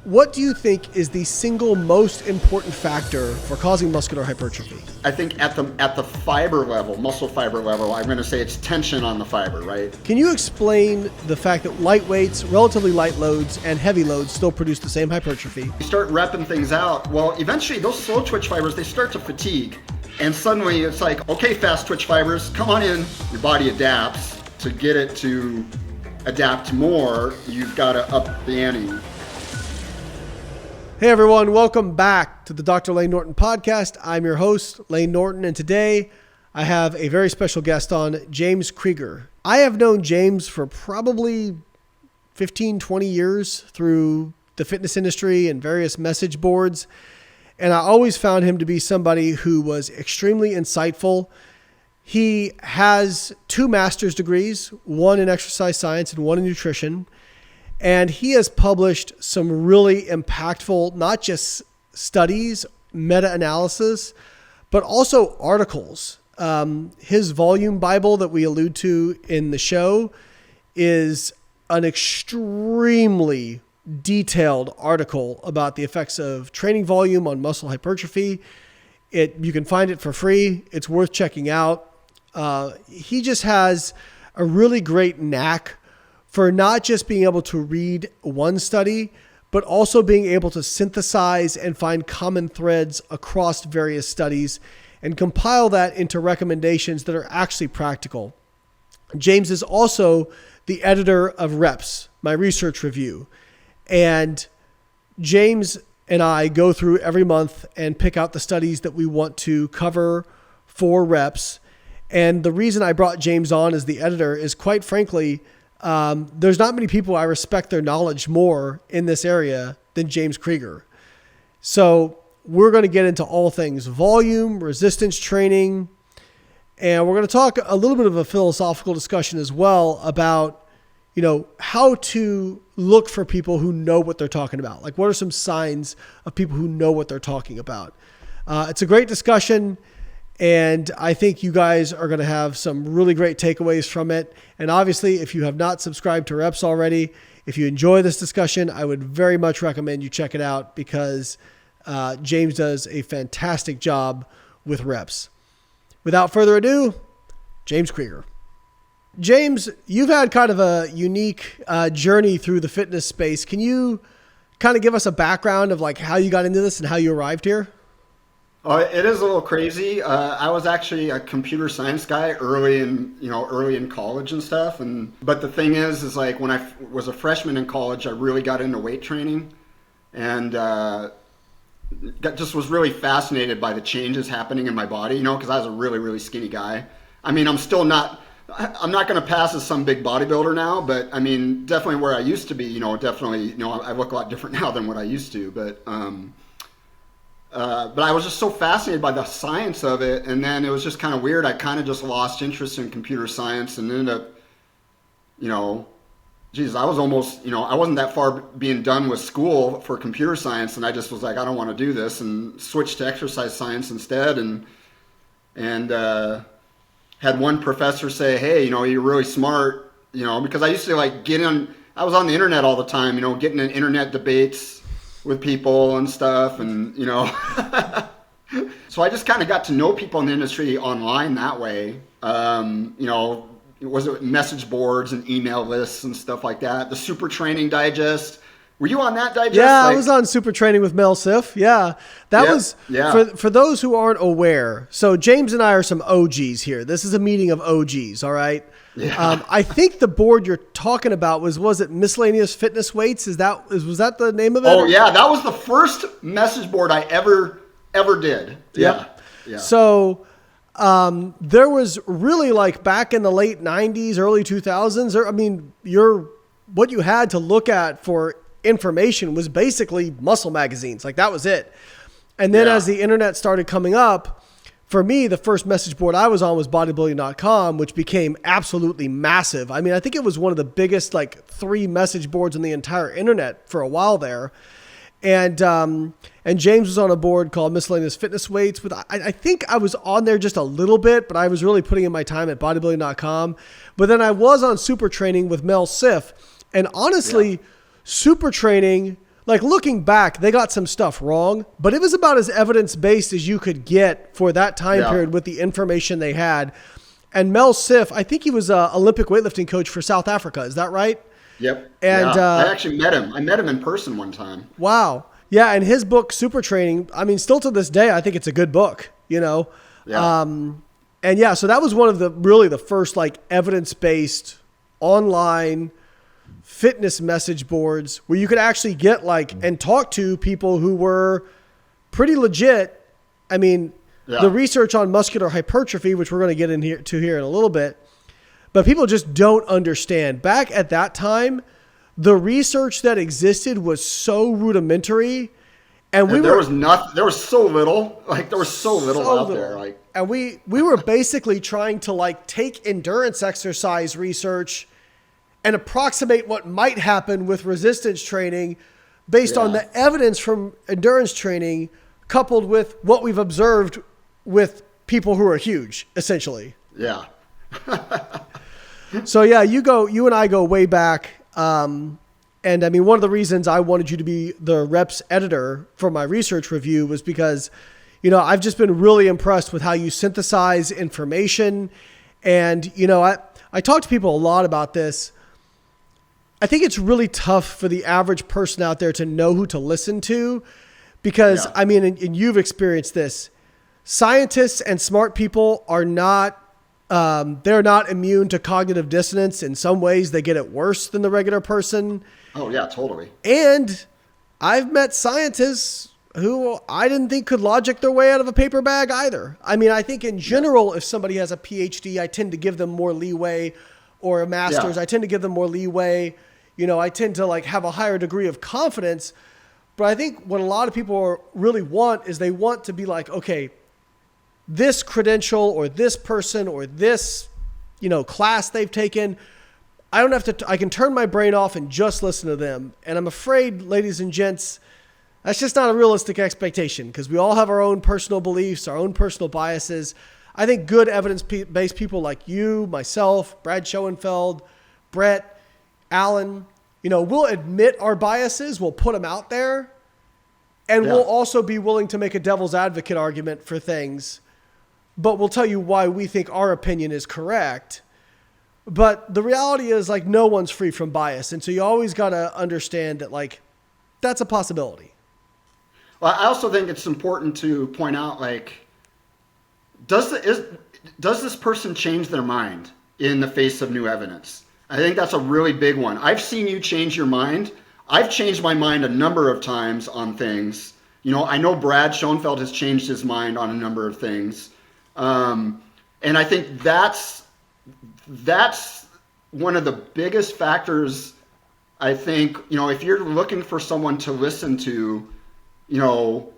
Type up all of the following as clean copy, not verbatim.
what do you think is the single most important factor for causing muscular hypertrophy? I think at the fiber level, muscle fiber level, I'm going to say it's tension on the fiber, right? Can you explain the fact that light weights, relatively light loads, and heavy loads still produce the same hypertrophy? You start repping things out. Well, eventually those slow twitch fibers, they start to fatigue. And suddenly it's like, okay, fast twitch fibers, come on in. Your body adapts. To get it to adapt more, you've got to up the ante. Hey everyone, welcome back to the Dr. Layne Norton podcast. I'm your host, Layne Norton, and today I have a very special guest on, James Krieger. I have known James for probably 15, 20 years through the fitness industry and various message boards, and I always found him to be somebody who was extremely insightful. He has 2 master's degrees, one in exercise science and one in nutrition. And he has published some really impactful, not just studies, meta-analyses, but also articles. His volume Bible that we allude to in the show is an extremely detailed article about the effects of training volume on muscle hypertrophy. You can find it for free. It's worth checking out. He just has a really great knack for not just being able to read one study, but also being able to synthesize and find common threads across various studies and compile that into recommendations that are actually practical. James is also the editor of Reps, my research review. And James and I go through every month and pick out the studies that we want to cover for Reps. And the reason I brought James on as the editor is, quite frankly, there's not many people I respect their knowledge more in this area than James Krieger. So we're going to get into all things volume, resistance training, and we're going to talk a little bit of a philosophical discussion as well about, how to look for people who know what they're talking about. Like, what are some signs of people who know what they're talking about? It's a great discussion. And I think you guys are going to have some really great takeaways from it. And obviously, if you have not subscribed to Reps already, if you enjoy this discussion, I would very much recommend you check it out because James does a fantastic job with Reps. Without further ado, James Krieger. James, you've had kind of a unique journey through the fitness space. Can you kind of give us a background of like how you got into this and how you arrived here? It is a little crazy. I was actually a computer science guy early in college and stuff. But the thing is like when I was a freshman in college, I really got into weight training and just was really fascinated by the changes happening in my body, because I was a really, really skinny guy. I mean, I'm not going to pass as some big bodybuilder now, but I mean, definitely where I used to be, definitely, I look a lot different now than what I used to, but I was just so fascinated by the science of it, and then it was just kind of weird. I kind of just lost interest in computer science and ended up, I was almost, I wasn't that far being done with school for computer science, and I just was like, I don't want to do this, and switched to exercise science instead, and had one professor say, hey, you're really smart, because I used to I was on the internet all the time, getting in internet debates with people and stuff, and so I just kind of got to know people in the industry online that way. Was it message boards and email lists and stuff like that? The Super Training Digest. Were you on that digest? Yeah, I was on Super Training with Mel Siff. Yeah, that was for those who aren't aware. So James and I are some OGs here. This is a meeting of OGs. All right. Yeah. I think the board you're talking about was it Miscellaneous Fitness Weights? Was that the name of it? Oh yeah, that was the first message board I ever did. Yeah. Yeah. So there was really like back in the late 90s, early 2000s. I mean, what you had to look at for information was basically muscle magazines. Like that was it. And then as the internet started coming up, for me, the first message board I was on was bodybuilding.com, which became absolutely massive. I mean, I think it was one of the biggest, 3 message boards on the entire internet for a while there. And James was on a board called Miscellaneous Fitness Weights. I think I was on there just a little bit, but I was really putting in my time at bodybuilding.com. But then I was on Super Training with Mel Siff. And honestly, Super Training, like looking back, they got some stuff wrong, but it was about as evidence-based as you could get for that time period with the information they had. And Mel Siff, I think he was an Olympic weightlifting coach for South Africa. Is that right? Yep. And I actually met him. I met him in person one time. Wow. Yeah. And his book, Super Training, I mean, still to this day, I think it's a good book, you know? Yeah. And yeah, so that was one of the first like evidence-based online fitness message boards where you could actually get like and talk to people who were pretty legit. I mean, the research on muscular hypertrophy, which we're going to get here in a little bit, but people just don't understand. Back at that time, the research that existed was so rudimentary, and there was so little out there. Like, and we were basically trying to like take endurance exercise research and approximate what might happen with resistance training based on the evidence from endurance training coupled with what we've observed with people who are huge, essentially. Yeah. So yeah, you and I go way back. And I mean, one of the reasons I wanted you to be the reps editor for my research review was because, you know, I've just been really impressed with how you synthesize information. And, you know, I talk to people a lot about this. I think it's really tough for the average person out there to know who to listen to because, I mean, and you've experienced this. Scientists and smart people are not, they're not immune to cognitive dissonance. In some ways, they get it worse than the regular person. Oh, yeah, totally. And I've met scientists who I didn't think could logic their way out of a paper bag either. I mean, I think in general, if somebody has a PhD, I tend to give them more leeway, or a master's, I tend to give them more leeway. You know, I tend to like have a higher degree of confidence. But I think what a lot of people really want is they want to be like, okay, this credential or this person or this, you know, class they've taken, I don't have to, I can turn my brain off and just listen to them. And I'm afraid, ladies and gents, that's just not a realistic expectation because we all have our own personal beliefs, our own personal biases. I think good evidence-based people like you, myself, Brad Schoenfeld, Brett, Alan, you know, we'll admit our biases, we'll put them out there, and we'll also be willing to make a devil's advocate argument for things, but we'll tell you why we think our opinion is correct. But the reality is, like, no one's free from bias, and so you always got to understand that, like, that's a possibility. Well, I also think it's important to point out, like, does this person change their mind in the face of new evidence? I think that's a really big one. I've seen you change your mind. I've changed my mind a number of times on things. You know, I know Brad Schoenfeld has changed his mind on a number of things. And I think that's one of the biggest factors. I think, you know, if you're looking for someone to listen to, you know,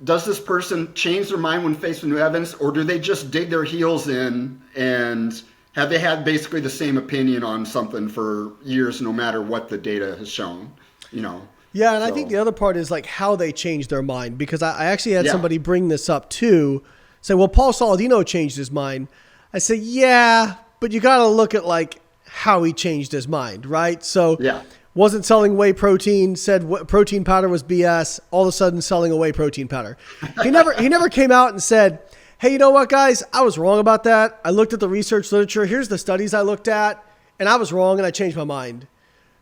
does this person change their mind when faced with new evidence, or do they just dig their heels in and have they had basically the same opinion on something for years, no matter what the data has shown, you know? Yeah. And I think the other part is like how they change their mind, because I actually had somebody bring this up too. Say, well, Paul Saladino changed his mind. I say, yeah, but you got to look at like how he changed his mind, right? So wasn't selling whey protein, said protein powder was BS, all of a sudden selling a whey protein powder. He never came out and said, hey, you know what, guys? I was wrong about that. I looked at the research literature. Here's the studies I looked at, and I was wrong, and I changed my mind.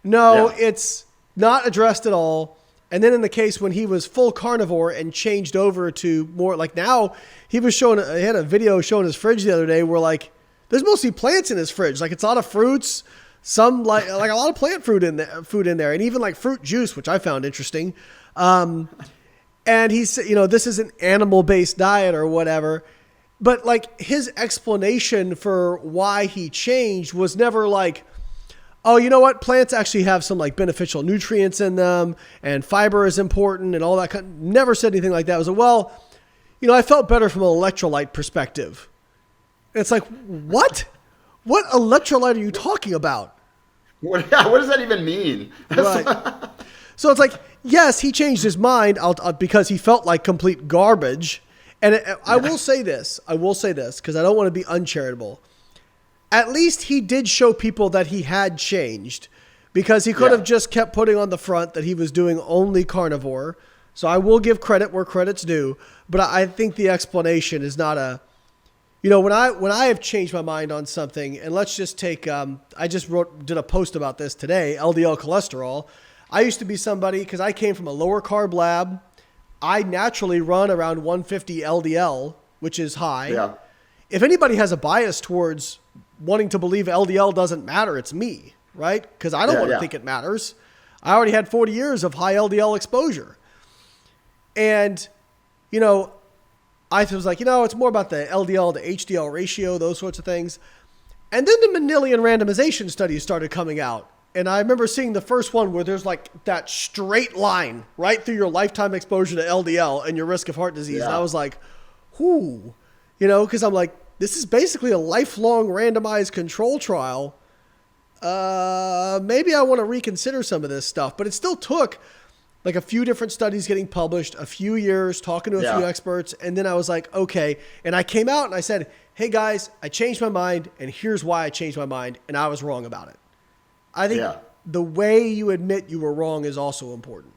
No, it's not addressed at all. And then in the case when he was full carnivore and changed over to more like now, he had a video showing his fridge the other day where like there's mostly plants in his fridge. Like it's a lot of fruits, some like a lot of plant food in there, and even like fruit juice, which I found interesting. And he said, you know, this is an animal-based diet or whatever. But like his explanation for why he changed was never like, oh, you know what? Plants actually have some like beneficial nutrients in them and fiber is important and all that. Never said anything like that. It was like, well, you know, I felt better from an electrolyte perspective. And it's like, what? What electrolyte are you talking about? What does that even mean? Right. So it's like, yes, he changed his mind because he felt like complete garbage. And I will say this, because I don't want to be uncharitable. At least he did show people that he had changed, because he could have just kept putting on the front that he was doing only carnivore. So I will give credit where credit's due, but I think the explanation is not a, when I have changed my mind on something, and let's just take, I just did a post about this today, LDL cholesterol. I used to be somebody, because I came from a lower carb lab, I naturally run around 150 LDL, which is high. Yeah. If anybody has a bias towards wanting to believe LDL doesn't matter, it's me, right? Because I don't want to think it matters. I already had 40 years of high LDL exposure. And, I was like, it's more about the LDL to HDL ratio, those sorts of things. And then the Mendelian randomization studies started coming out. And I remember seeing the first one where there's like that straight line right through your lifetime exposure to LDL and your risk of heart disease. Yeah. And I was like, whoo, because I'm like, this is basically a lifelong randomized control trial. Maybe I want to reconsider some of this stuff, but it still took like a few different studies getting published, a few years talking to a few experts. And then I was like, okay. And I came out and I said, hey guys, I changed my mind and here's why I changed my mind. And I was wrong about it. I think the way you admit you were wrong is also important.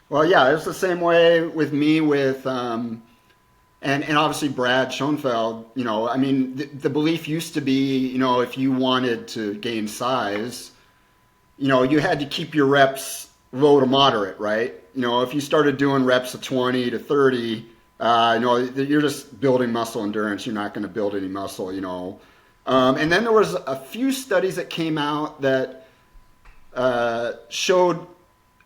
Well, yeah, it's the same way with me with, and obviously Brad Schoenfeld, the belief used to be, if you wanted to gain size, you had to keep your reps low to moderate, right? If you started doing reps of 20 to 30, you're just building muscle endurance. You're not going to build any muscle, and then there was a few studies that came out that showed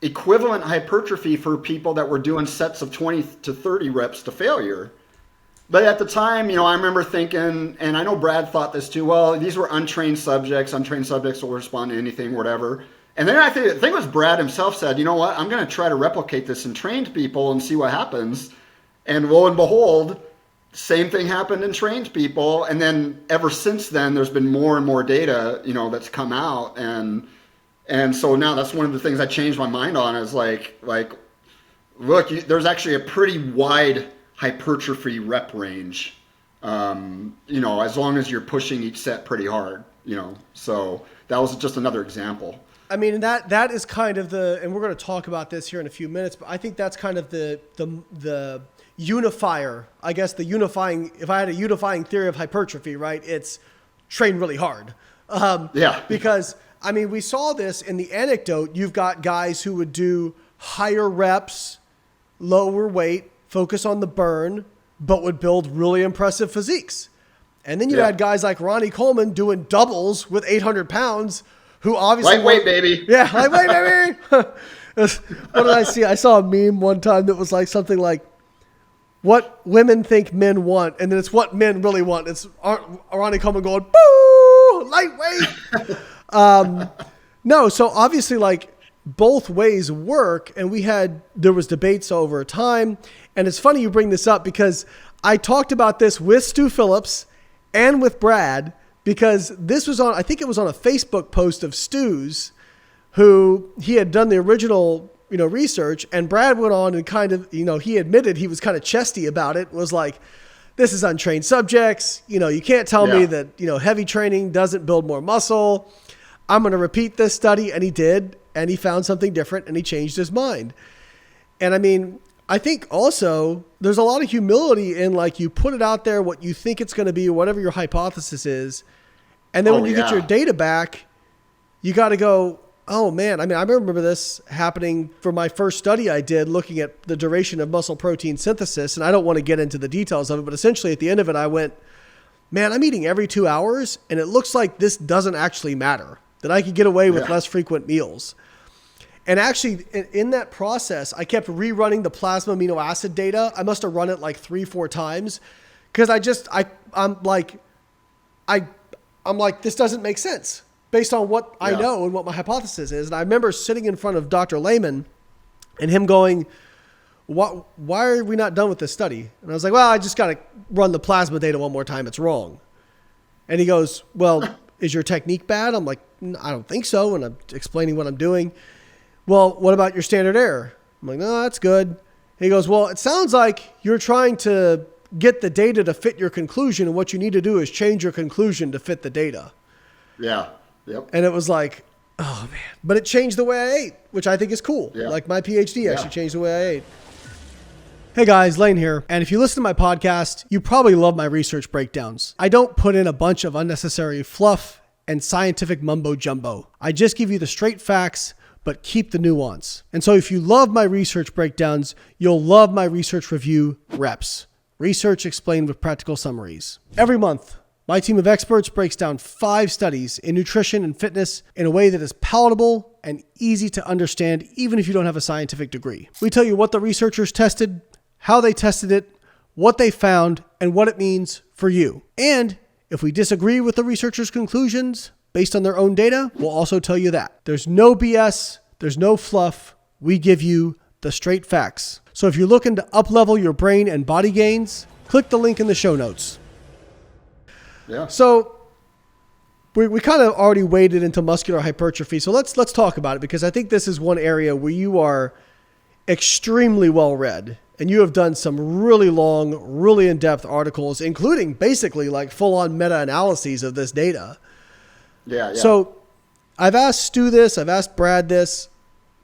equivalent hypertrophy for people that were doing sets of 20 to 30 reps to failure. But at the time, I remember thinking, and I know Brad thought this too, well, these were untrained subjects. Untrained subjects will respond to anything, whatever. And then I think it was Brad himself said, you know what, I'm going to try to replicate this in trained people and see what happens. And lo and behold, same thing happened in trained people. And then ever since then, there's been more and more data, that's come out. And so now that's one of the things I changed my mind on is like, look, there's actually a pretty wide hypertrophy rep range, as long as you're pushing each set pretty hard, so that was just another example. I mean, that is kind of and we're going to talk about this here in a few minutes, but I think that's kind of the unifier, I guess if I had a unifying theory of hypertrophy, right? It's train really hard. Because we saw this in the anecdote. You've got guys who would do higher reps, lower weight, focus on the burn, but would build really impressive physiques. And then you had guys like Ronnie Coleman doing doubles with 800 pounds, who obviously lightweight, baby. Yeah, lightweight, baby. What did I see? I saw a meme one time that was like something like, what women think men want, and then it's what men really want. It's Ronnie Coleman going, boo, lightweight. No, so obviously like both ways work, and there was debates over time. And it's funny you bring this up because I talked about this with Stu Phillips and with Brad, because this was I think it was on a Facebook post of Stu's, who he had done the original, research, and Brad went on and kind of, he admitted he was kind of chesty about it, was like, this is untrained subjects. You can't tell me that, heavy training doesn't build more muscle. I'm going to repeat this study. And he did, and he found something different, and he changed his mind. And I think also there's a lot of humility in like you put it out there, what you think it's going to be, whatever your hypothesis is. And then when you get your data back, you got to go, oh man. I remember this happening for my first study I did looking at the duration of muscle protein synthesis. And I don't want to get into the details of it, but essentially at the end of it, I went, man, I'm eating every 2 hours. And it looks like this doesn't actually matter, that I could get away with less frequent meals. And actually, in that process, I kept rerunning the plasma amino acid data. I must have run it like 3-4 times because I'm like, this doesn't make sense based on what I know and what my hypothesis is. And I remember sitting in front of Dr. Lehman and him going, why are we not done with this study? And I was like, well, I just got to run the plasma data one more time. It's wrong. And he goes, well, is your technique bad? I'm like, I don't think so. And I'm explaining what I'm doing. Well, what about your standard error? I'm like, no, that's good. And he goes, well, it sounds like you're trying to get the data to fit your conclusion. And what you need to do is change your conclusion to fit the data. Yeah. Yep. And it was like, Oh man. But it changed the way I ate, which I think is cool. Yeah. Like my PhD actually changed the way I ate. Hey guys, Lane here. And if you listen to my podcast, you probably love my research breakdowns. I don't put in a bunch of unnecessary fluff and scientific mumbo jumbo. I just give you the straight facts, but keep the nuance. And so if you love my research breakdowns, you'll love my research review reps. Research explained with practical summaries. Every month, my team of experts breaks down 5 studies in nutrition and fitness in a way that is palatable and easy to understand, even if you don't have a scientific degree. We tell you what the researchers tested, how they tested it, what they found, and what it means for you. And if we disagree with the researchers' conclusions based on their own data, we'll also tell you that. There's no BS, there's no fluff. We give you the straight facts. So if you're looking to up-level your brain and body gains, click the link in the show notes. Yeah. So we kind of already waded into muscular hypertrophy. So let's talk about it, because I think this is one area where you are extremely well read. And you have done some really long, really in-depth articles, including basically like full-on meta-analyses of this data. Yeah. So I've asked Stu this, I've asked Brad this.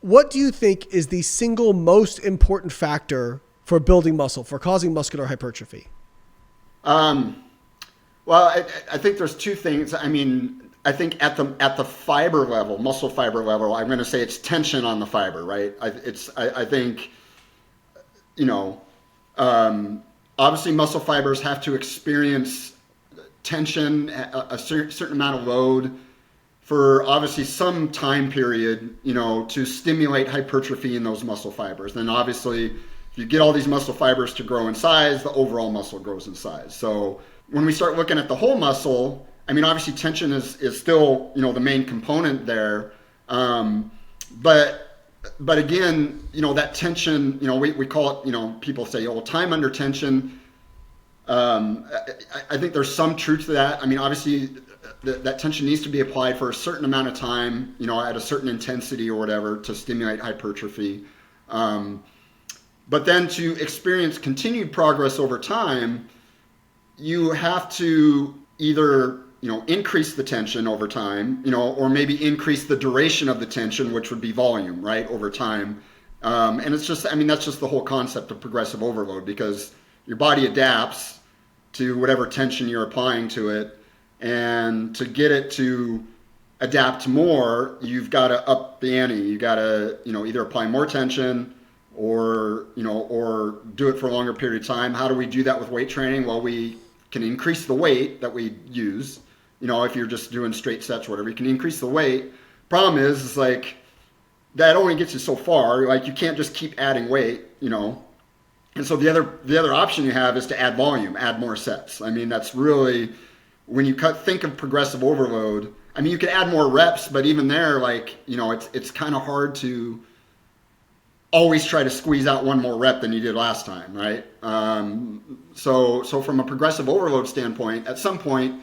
What do you think is the single most important factor for building muscle, for causing muscular hypertrophy? Well, I think there's 2 things. I mean, I think at the fiber level, muscle fiber level, I'm going to say it's tension on the fiber, right? I think, you know, obviously muscle fibers have to experience tension, a certain amount of load for obviously some time period, you know, to stimulate hypertrophy in those muscle fibers. Then obviously, if you get all these muscle fibers to grow in size, the overall muscle grows in size. So when we start looking at the whole muscle, I mean, obviously tension is still, you know, the main component there. But again, you know, that tension, you know, we call it, you know, people say, oh, time under tension. I think there's some truth to that. I mean, obviously that tension needs to be applied for a certain amount of time, you know, at a certain intensity or whatever to stimulate hypertrophy. But then to experience continued progress over time, you have to either, you know, increase the tension over time, you know, or maybe increase the duration of the tension, which would be volume, right, over time. And it's just, I mean, that's just the whole concept of progressive overload, because your body adapts to whatever tension you're applying to it. And to get it to adapt more, you've got to up the ante. You got to, you know, either apply more tension or, you know, or do it for a longer period of time. How do we do that with weight training? Well, we can increase the weight that we use. You know, if you're just doing straight sets or whatever, you can increase the weight. Problem is like, that only gets you so far. Like, you can't just keep adding weight, you know. And so the other option you have is to add volume, add more sets. I mean, that's really, when you think of progressive overload, I mean, you can add more reps, but even there, like, you know, it's kind of hard to always try to squeeze out one more rep than you did last time, right? So from a progressive overload standpoint, at some point,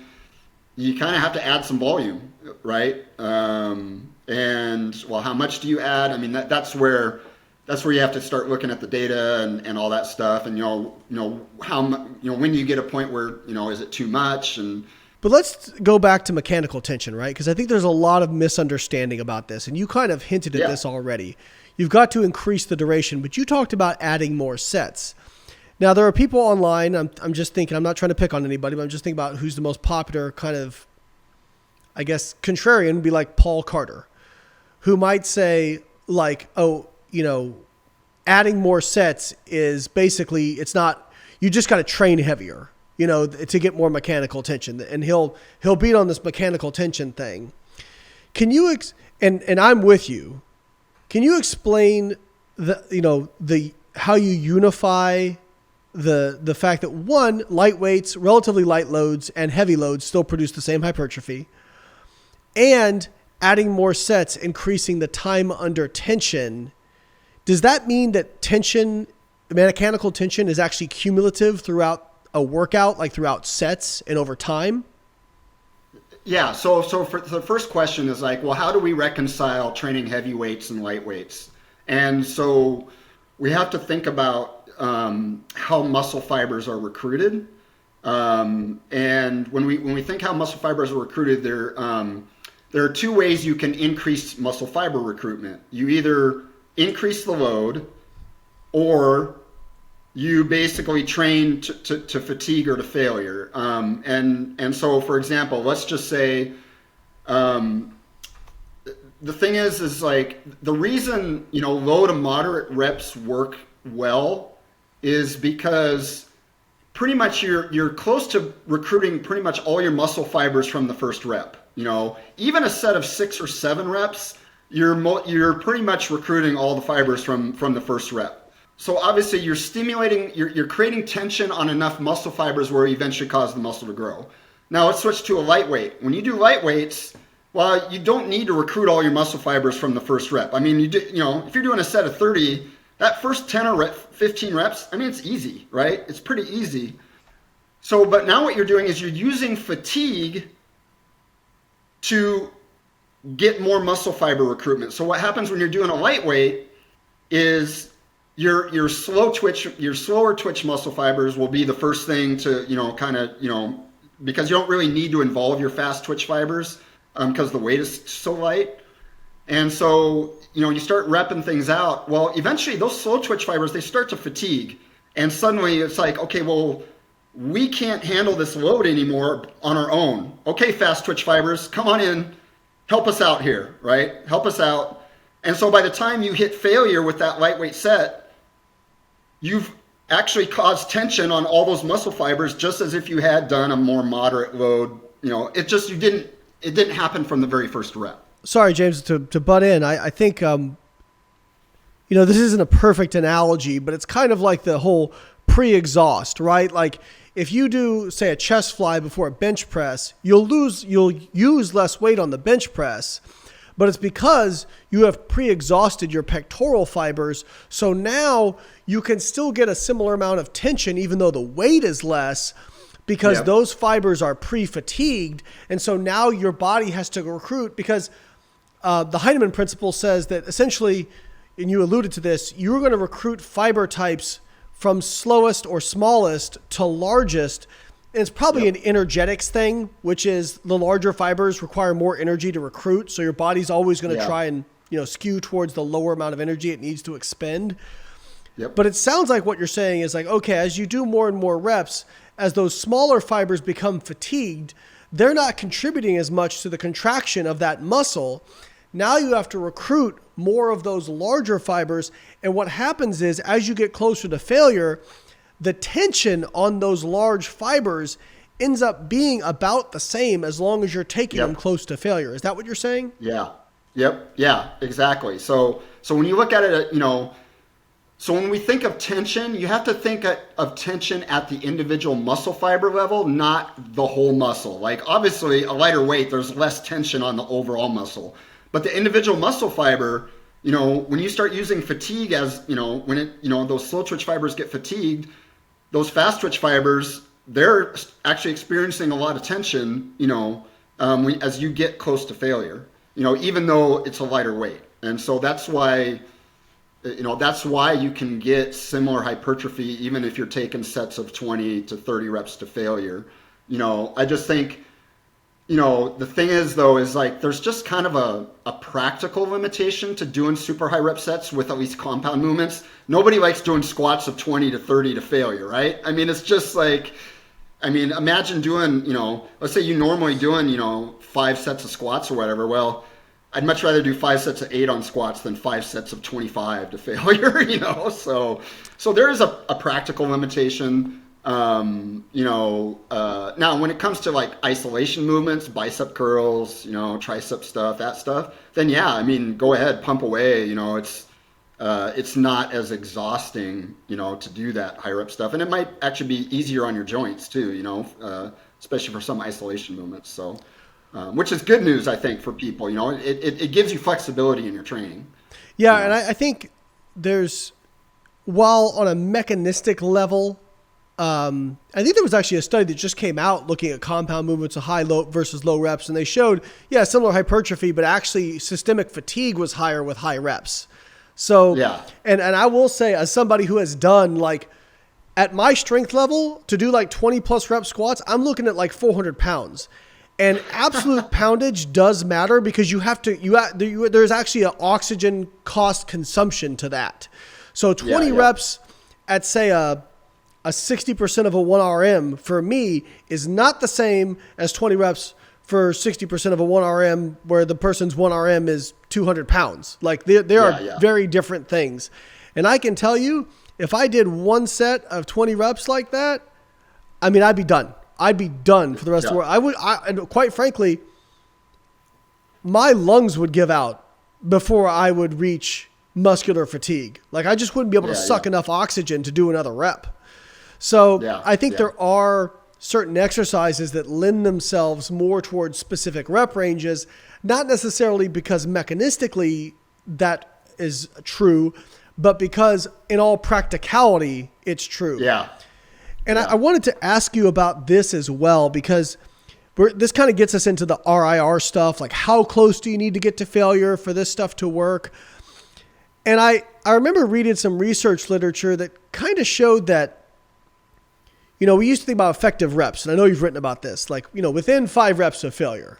you kind of have to add some volume, right? And well, how much do you add? I mean, that's where you have to start looking at the data and all that stuff, and when do you get a point where, you know, is it too much? But let's go back to mechanical tension, right? Because I think there's a lot of misunderstanding about this, and you kind of hinted at this already. You've got to increase the duration, but you talked about adding more sets. Now, there are people online, I'm just thinking, I'm not trying to pick on anybody, but I'm just thinking about who's the most popular kind of, I guess, contrarian would be like Paul Carter, who might say like, oh, you know, adding more sets is basically, it's not, you just got to train heavier, you know, to get more mechanical tension. And he'll beat on this mechanical tension thing. Can you, and I'm with you, can you explain how you unify the fact that, one, light weights, relatively light loads, and heavy loads still produce the same hypertrophy, and adding more sets, increasing the time under tension? Does that mean that tension, mechanical tension, is actually cumulative throughout a workout, like throughout sets and over time? Yeah. So for the first question is like, well, how do we reconcile training heavy weights and light weights? And so we have to think about how muscle fibers are recruited. And when we think how muscle fibers are recruited, there are two ways you can increase muscle fiber recruitment. You either increase the load, or you basically train to fatigue or to failure. And so, for example, let's just say, the thing is like the reason, low to moderate reps work well is because pretty much you're close to recruiting pretty much all your muscle fibers from the first rep. Even a set of 6 or 7 reps, you're pretty much recruiting all the fibers from the first rep. So obviously you're creating tension on enough muscle fibers where you eventually cause the muscle to grow. Now let's switch to a lightweight. When you do light weights, well, you don't need to recruit all your muscle fibers from the first rep. I mean, if you're doing a set of 30, that first 10 or 15 reps, I mean, it's easy, right? It's pretty easy. So, but now what you're doing is you're using fatigue to get more muscle fiber recruitment. So what happens when you're doing a lightweight is your slower twitch muscle fibers will be the first thing to, because you don't really need to involve your fast twitch fibers because the weight is so light. And so, you start repping things out. Well, eventually those slow twitch fibers, they start to fatigue. And suddenly it's like, okay, well, we can't handle this load anymore on our own. Okay, fast twitch fibers, come on in, help us out here, right? Help us out. And so by the time you hit failure with that lightweight set, you've actually caused tension on all those muscle fibers, just as if you had done a more moderate load. It didn't happen from the very first rep. Sorry, James, to butt in. I think, this isn't a perfect analogy, but it's kind of like the whole pre-exhaust, right? Like if you do, say, a chest fly before a bench press, you'll use less weight on the bench press, but it's because you have pre-exhausted your pectoral fibers. So now you can still get a similar amount of tension, even though the weight is less, because those fibers are pre-fatigued. And so now your body has to recruit, because the Heinemann principle says that essentially, and you alluded to this, you're going to recruit fiber types from slowest or smallest to largest. And it's probably an energetics thing, which is the larger fibers require more energy to recruit. So your body's always going to try and, skew towards the lower amount of energy it needs to expend. Yep. But it sounds like what you're saying is like, okay, as you do more and more reps, as those smaller fibers become fatigued, they're not contributing as much to the contraction of that muscle. Now you have to recruit more of those larger fibers. And what happens is, as you get closer to failure, the tension on those large fibers ends up being about the same as long as you're taking them close to failure. Is that what you're saying? Yeah. Yep. Yeah, exactly. So when you look at it, so when we think of tension, you have to think of tension at the individual muscle fiber level, not the whole muscle. Like obviously a lighter weight, there's less tension on the overall muscle, but the individual muscle fiber, when you start using fatigue as, when those slow twitch fibers get fatigued, those fast twitch fibers, they're actually experiencing a lot of tension, as you get close to failure, even though it's a lighter weight. And so that's why you can get similar hypertrophy even if you're taking sets of 20 to 30 reps to failure. I just think, the thing is though, is like there's just kind of a practical limitation to doing super high rep sets with at least compound movements. Nobody likes doing squats of 20 to 30 to failure, right? I mean, it's just like, imagine doing, let's say you normally doing, 5 sets of squats or whatever. Well, I'd much rather do 5 sets of 8 on squats than 5 sets of 25 to failure, So there is a practical limitation. Now when it comes to like isolation movements, bicep curls, tricep stuff, that stuff, then go ahead, pump away. It's not as exhausting, to do that high rep stuff, and it might actually be easier on your joints too, especially for some isolation movements. So. Which is good news, I think, for people. It gives you flexibility in your training. Yeah, and I think while on a mechanistic level, I think there was actually a study that just came out looking at compound movements of high-low versus low reps, and they showed, similar hypertrophy, but actually systemic fatigue was higher with high reps. So, and I will say, as somebody who has done like at my strength level to do like 20 plus rep squats, I'm looking at like 400 pounds. And absolute poundage does matter because there's actually an oxygen cost consumption to that. So 20 reps at say a 60% of a 1RM for me is not the same as 20 reps for 60% of a 1RM where the person's 1RM is 200 pounds. Like they are very different things. And I can tell you, if I did one set of 20 reps like that, I mean, I'd be done. I'd be done for the rest of the world. And quite frankly, my lungs would give out before I would reach muscular fatigue. Like I just wouldn't be able to suck enough oxygen to do another rep. So I think there are certain exercises that lend themselves more towards specific rep ranges, not necessarily because mechanistically that is true, but because in all practicality, it's true. Yeah. And I wanted to ask you about this as well, because this kind of gets us into the RIR stuff, like how close do you need to get to failure for this stuff to work? And I remember reading some research literature that kind of showed that, you know, we used to think about effective reps, and I know you've written about this, like, you know, within 5 reps of failure.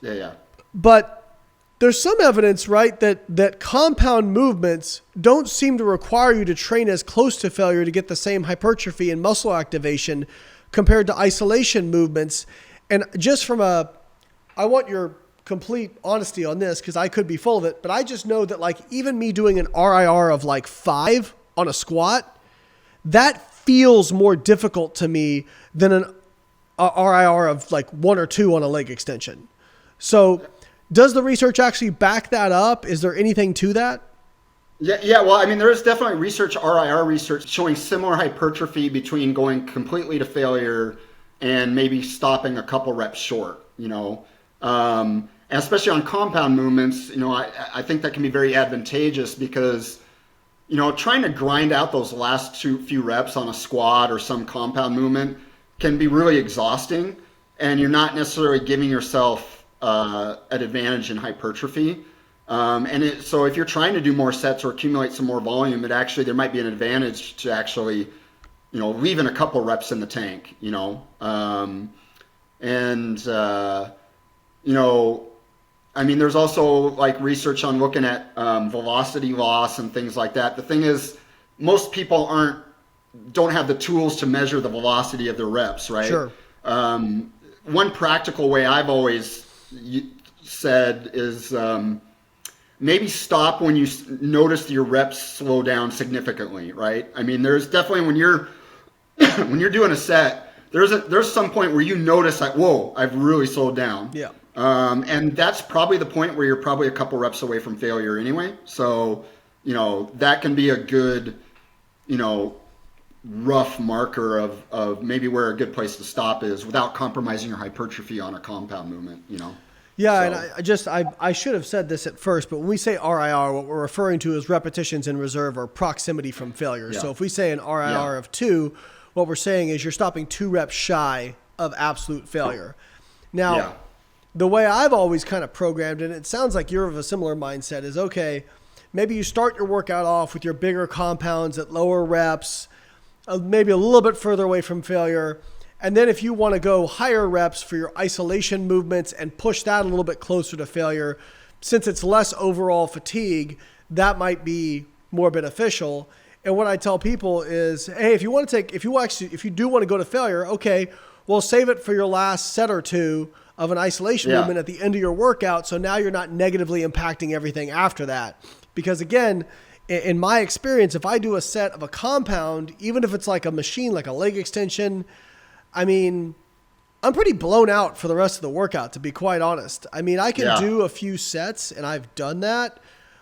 Yeah. But there's some evidence, right, that compound movements don't seem to require you to train as close to failure to get the same hypertrophy and muscle activation compared to isolation movements. And just I want your complete honesty on this because I could be full of it, but I just know that like even me doing an RIR of like 5 on a squat, that feels more difficult to me than a RIR of like 1 or 2 on a leg extension. So does the research actually back that up? Is there anything to that? Yeah. Well, I mean, there is definitely RIR research showing similar hypertrophy between going completely to failure and maybe stopping a couple reps short, you know. And especially on compound movements, you know, I think that can be very advantageous because, you know, trying to grind out those last few reps on a squat or some compound movement can be really exhausting, and you're not necessarily giving yourself an advantage in hypertrophy. So if you're trying to do more sets or accumulate some more volume, there might be an advantage to actually, you know, leaving a couple reps in the tank, you know. You know, I mean, there's also like research on looking at velocity loss and things like that. The thing is, most people don't have the tools to measure the velocity of their reps, right? Sure. One practical way I've always said is maybe stop when you notice your reps slow down significantly, right? I mean, there's definitely when you're doing a set, there's some point where you notice like, whoa, I've really slowed down. Yeah. And that's probably the point where you're probably a couple reps away from failure anyway. So, you know, that can be a good, you know, rough marker of maybe where a good place to stop is without compromising your hypertrophy on a compound movement, you know? Yeah, so. And I should have said this at first, but when we say RIR, what we're referring to is repetitions in reserve or proximity from failure. Yeah. So if we say an RIR of 2, what we're saying is you're stopping 2 reps shy of absolute failure. Now, the way I've always kind of programmed it, and it sounds like you're of a similar mindset, is okay, maybe you start your workout off with your bigger compounds at lower reps, maybe a little bit further away from failure. And then if you want to go higher reps for your isolation movements and push that a little bit closer to failure, since it's less overall fatigue, that might be more beneficial. And what I tell people is, hey, if you do want to go to failure, okay, well, save it for your last set or 2 of an isolation movement at the end of your workout. So now you're not negatively impacting everything after that. Because again, in my experience, if I do a set of a compound, even if it's like a machine, like a leg extension, I mean, I'm pretty blown out for the rest of the workout, to be quite honest. I mean, I can do a few sets, and I've done that,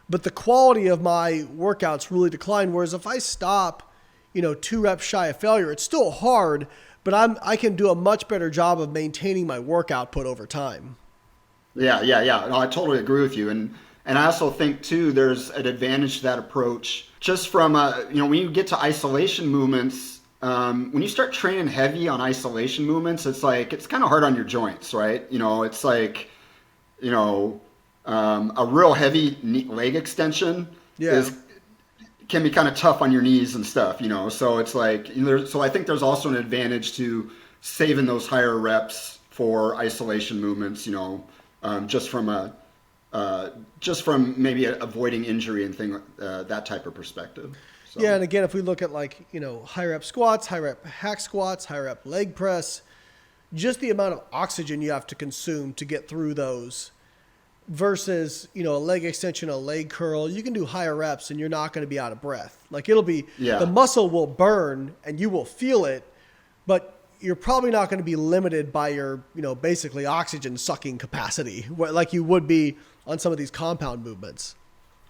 but the quality of my workouts really declined. Whereas if I stop, 2 reps shy of failure, it's still hard, but I can do a much better job of maintaining my work output over time. Yeah. No, I totally agree with you. And I also think, too, there's an advantage to that approach. Just from, when you get to isolation movements, when you start training heavy on isolation movements, it's kind of hard on your joints, right? It's like, a real heavy leg extension can be kind of tough on your knees and stuff, so it's like, so I think there's also an advantage to saving those higher reps for isolation movements, just from maybe avoiding injury and that type of perspective. So. Yeah, and again, if we look at high rep squats, high rep hack squats, high rep leg press, just the amount of oxygen you have to consume to get through those versus, a leg extension, a leg curl, you can do higher reps and you're not going to be out of breath. The muscle will burn and you will feel it, but you're probably not going to be limited by your, basically oxygen sucking capacity like you would be on some of these compound movements.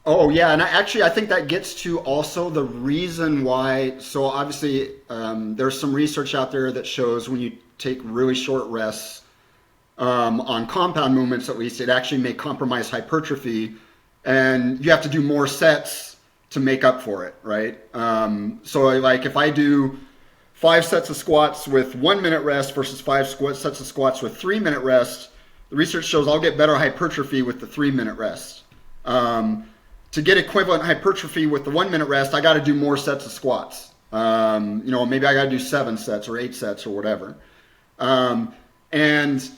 Oh yeah, and I think that gets to also the reason why. So obviously, there's some research out there that shows when you take really short rests on compound movements, at least, it actually may compromise hypertrophy, and you have to do more sets to make up for it, right? So like if I do 5 sets of squats with 1 minute rest versus 5 sets of squats with 3 minute rest, the research shows I'll get better hypertrophy with the 3 minute rest. To get equivalent hypertrophy with the 1 minute rest, I got to do more sets of squats. Maybe I got to do 7 sets or 8 sets or whatever. And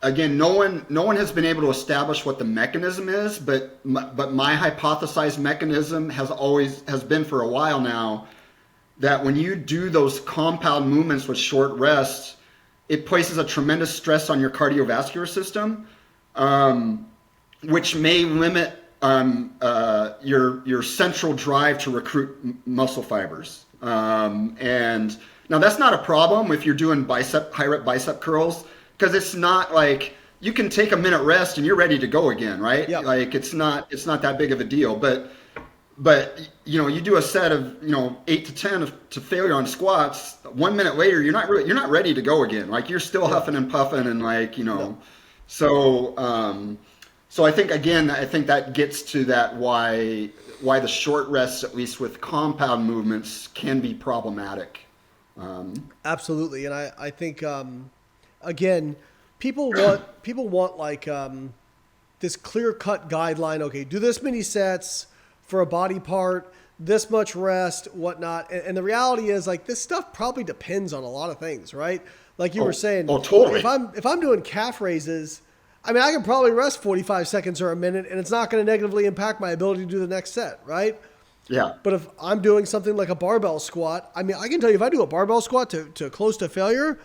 again, no one has been able to establish what the mechanism is, but my hypothesized mechanism has been for a while now that when you do those compound movements with short rests, it places a tremendous stress on your cardiovascular system, which may limit your central drive to recruit muscle fibers. And now that's not a problem if you're doing high rep bicep curls, because it's not like you can take a minute rest and you're ready to go again, right? Yep. Like it's not that big of a deal. But you do a set of 8 to 10 to failure on squats. 1 minute later, you're not ready to go again. Like you're still huffing and puffing and So I think that gets to that why the short rests, at least with compound movements, can be problematic. Absolutely, and I think again, people want like this clear-cut guideline. Okay, do this many sets for a body part, this much rest, whatnot. And the reality is, like, this stuff probably depends on a lot of things, right? Like you were saying, totally. If I'm doing calf raises, I mean, I can probably rest 45 seconds or a minute, and it's not going to negatively impact my ability to do the next set, right? Yeah. But if I'm doing something like a barbell squat, I mean, I can tell you if I do a barbell squat to close to failure,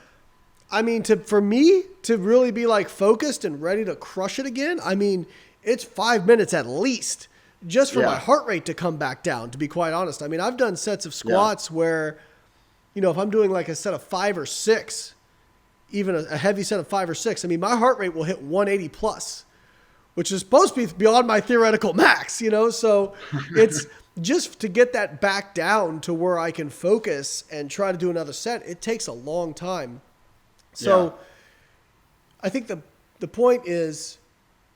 I mean, for me to really be like focused and ready to crush it again, I mean, it's 5 minutes at least just for my heart rate to come back down, to be quite honest. I mean, I've done sets of squats where, if I'm doing like a set of 5 or 6, even a heavy set of 5 or 6, I mean, my heart rate will hit 180 plus, which is supposed to be beyond my theoretical max, so it's just to get that back down to where I can focus and try to do another set. It takes a long time. So I think the point is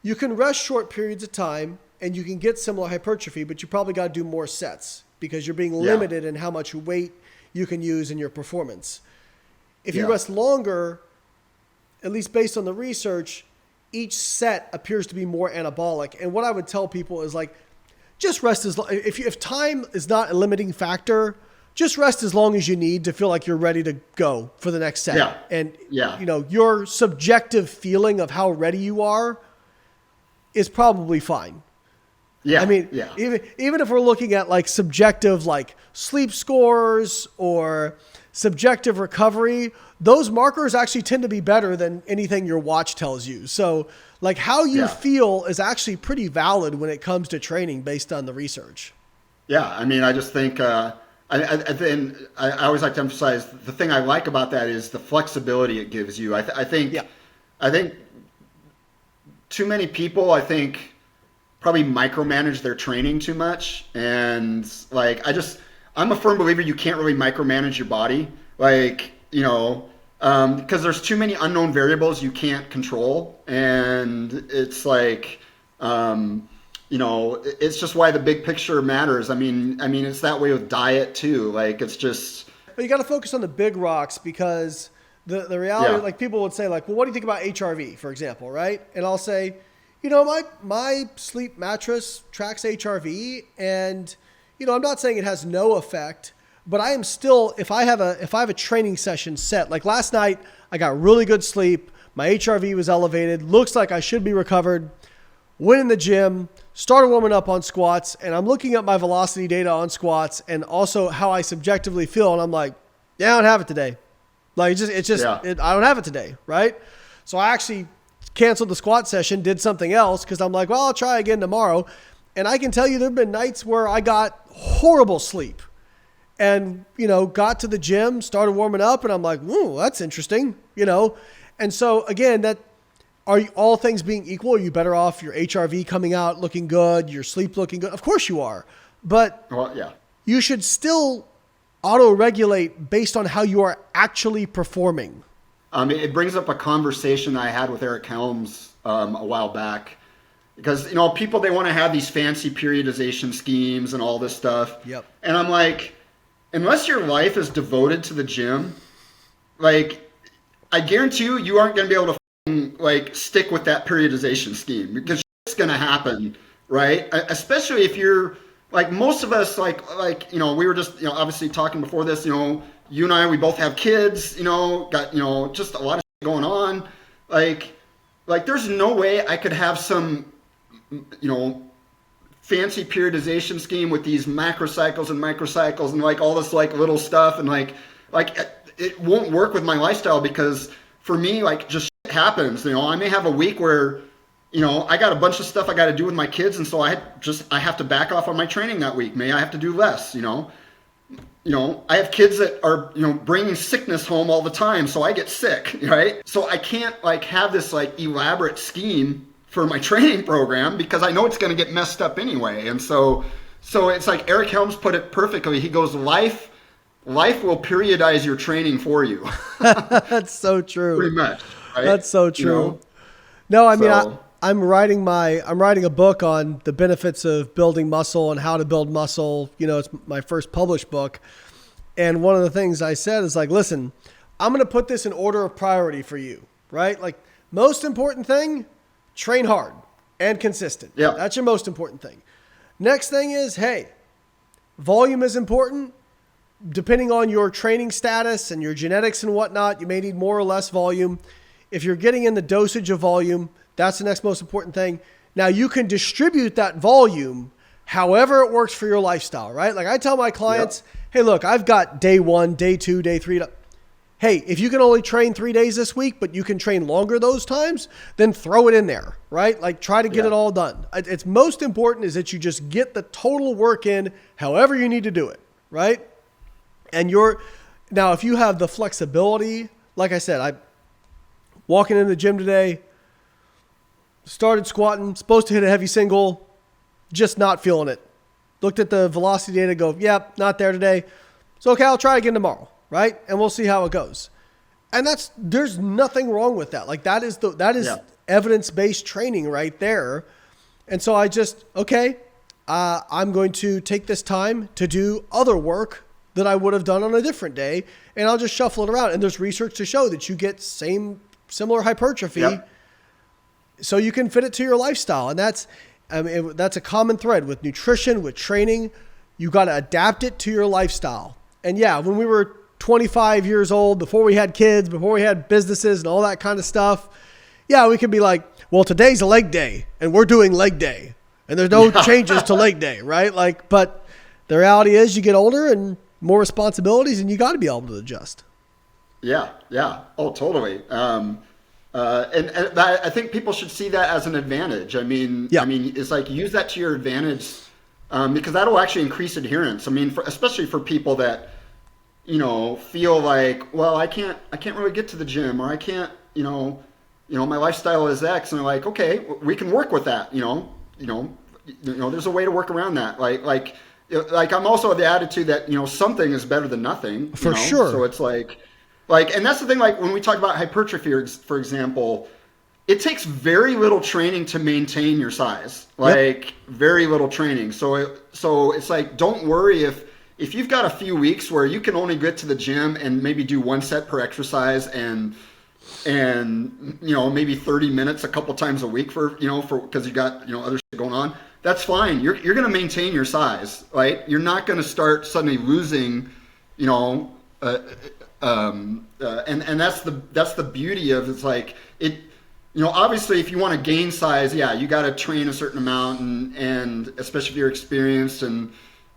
you can rest short periods of time and you can get similar hypertrophy, but you probably got to do more sets because you're being limited in how much weight you can use in your performance. If you rest longer, at least based on the research, each set appears to be more anabolic. And what I would tell people is like, just rest if time is not a limiting factor, just rest as long as you need to feel like you're ready to go for the next set. Yeah. And your subjective feeling of how ready you are is probably fine. Yeah. I mean, even if we're looking at like subjective, like sleep scores or subjective recovery, those markers actually tend to be better than anything your watch tells you. So like how you feel is actually pretty valid when it comes to training based on the research. Yeah. I mean, I just think, I always like to emphasize the thing I like about that is the flexibility it gives you. I think too many people, probably micromanage their training too much. And like, I'm a firm believer you can't really micromanage your body. Like, because there's too many unknown variables you can't control. And it's like, it's just why the big picture matters. I mean, it's that way with diet too. Like, it's just. But you got to focus on the big rocks because the reality, like people would say like, well, what do you think about HRV, for example, right? And I'll say, my sleep mattress tracks HRV and, I'm not saying it has no effect, but I am still, if I have a training session set, like last night, I got really good sleep. My HRV was elevated. Looks like I should be recovered. Went in the gym, started warming up on squats, and I'm looking at my velocity data on squats and also how I subjectively feel. And I'm like, yeah, I don't have it today. Like I don't have it today. Right. So I actually canceled the squat session, did something else because I'm like, well, I'll try again tomorrow. And I can tell you there've been nights where I got horrible sleep and, got to the gym, started warming up, and I'm like, ooh, that's interesting, And so again, all things being equal, are you better off your HRV coming out looking good, your sleep looking good? Of course you are. But you should still auto-regulate based on how you are actually performing. It brings up a conversation I had with Eric Helms a while back. Because, people, they want to have these fancy periodization schemes and all this stuff. Yep. And I'm like, unless your life is devoted to the gym, like, I guarantee you aren't going to be able to stick with that periodization scheme because it's going to happen, right? Especially if you're like most of us, we were just, obviously talking before this, you and I, we both have kids, got, just a lot of shit going on. Like there's no way I could have some, fancy periodization scheme with these macrocycles and microcycles and all this little stuff and it won't work with my lifestyle because for me just shit happens. I may have a week where I got a bunch of stuff I got to do with my kids and so I have to back off on my training that week. May I have to do less. I have kids that are bringing sickness home all the time, so I get sick, right? So I can't have this elaborate scheme for my training program because I know it's going to get messed up anyway. And so it's like Eric Helms put it perfectly. He goes, life will periodize your training for you. That's so true. Pretty much. Right? That's so true. No, I mean, I'm writing a book on the benefits of building muscle and how to build muscle. It's my first published book. And one of the things I said is listen, I'm going to put this in order of priority for you, right? Most important thing, train hard and consistent. Yeah. That's your most important thing. Next thing is, hey, volume is important. Depending on your training status and your genetics and whatnot, you may need more or less volume. If you're getting in the dosage of volume, that's the next most important thing. Now you can distribute that volume however it works for your lifestyle, right? I tell my clients, hey, look, I've got day 1, day 2, day 3. Hey, if you can only train 3 days this week, but you can train longer those times, then throw it in there, right? Try to get it all done. It's most important is that you just get the total work in however you need to do it, right? And now if you have the flexibility, like I said, I walking in the gym today, started squatting, supposed to hit a heavy single, just not feeling it. Looked at the velocity data, go, yep, not there today. So, okay, I'll try again tomorrow, right? And we'll see how it goes. And there's nothing wrong with that. That is evidence-based training right there. And so I'm going to take this time to do other work that I would have done on a different day, and I'll just shuffle it around. And there's research to show that you get similar hypertrophy, so you can fit it to your lifestyle. And that's a common thread with nutrition, with training. You got to adapt it to your lifestyle. And when we were 25 years old, before we had kids, before we had businesses and all that kind of stuff, we could be like, well, today's a leg day and we're doing leg day and there's no changes to leg day, right? But the reality is you get older and more responsibilities and you got to be able to adjust. Yeah. Oh, totally. And I think people should see that as an advantage. I mean, it's use that to your advantage because that'll actually increase adherence. I mean, especially for people that, feel well, I can't really get to the gym, or I can't, my lifestyle is X, and they're like, okay, we can work with that. There's a way to work around that. I'm also of the attitude that, something is better than nothing. For sure. So it's and that's the thing, when we talk about hypertrophy, for example, it takes very little training to maintain your size, very little training. So it's don't worry if you've got a few weeks where you can only get to the gym and maybe do 1 set per exercise and maybe 30 minutes a couple times a week because you got, other shit going on. That's fine. You're going to maintain your size, right? You're not going to start suddenly losing, And that's the beauty of it's like it. Obviously, if you want to gain size, yeah, you got to train a certain amount, and especially if you're experienced, and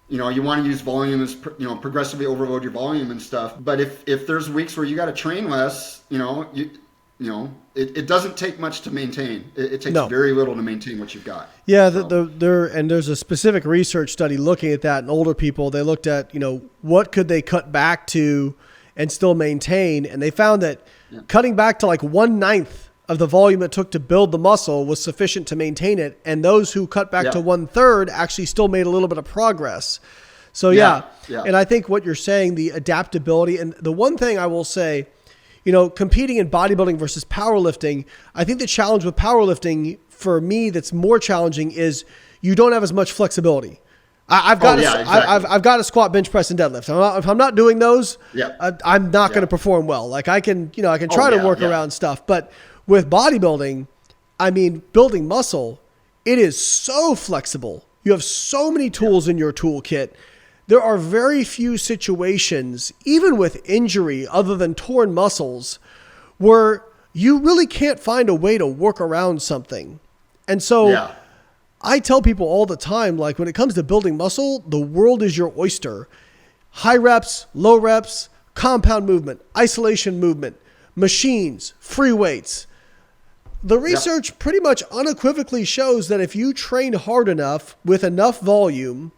you want to use volume as progressively overload your volume and stuff. But if there's weeks where you got to train less, it doesn't take much to maintain. It takes very little to maintain what you've got. Yeah, there's a specific research study looking at that in older people. They looked at what could they cut back to and still maintain, and they found that cutting back to like 1/9 of the volume it took to build the muscle was sufficient to maintain it. And those who cut back to 1/3 actually still made a little bit of progress. So yeah. And I think what you're saying, the adaptability, and the one thing I will say, competing in bodybuilding versus powerlifting, I think the challenge with powerlifting for me that's more challenging is you don't have as much flexibility. I've got a squat, bench press, and deadlift. If I'm not doing those, I'm not going to perform well. Like I can try to work around stuff, but with bodybuilding, building muscle, it is so flexible. You have so many tools in your toolkit. There are very few situations, even with injury other than torn muscles, where you really can't find a way to work around something. And so I tell people all the time, like when it comes to building muscle, the world is your oyster. High reps, low reps, compound movement, isolation movement, machines, free weights. The research pretty much unequivocally shows that if you train hard enough with enough volume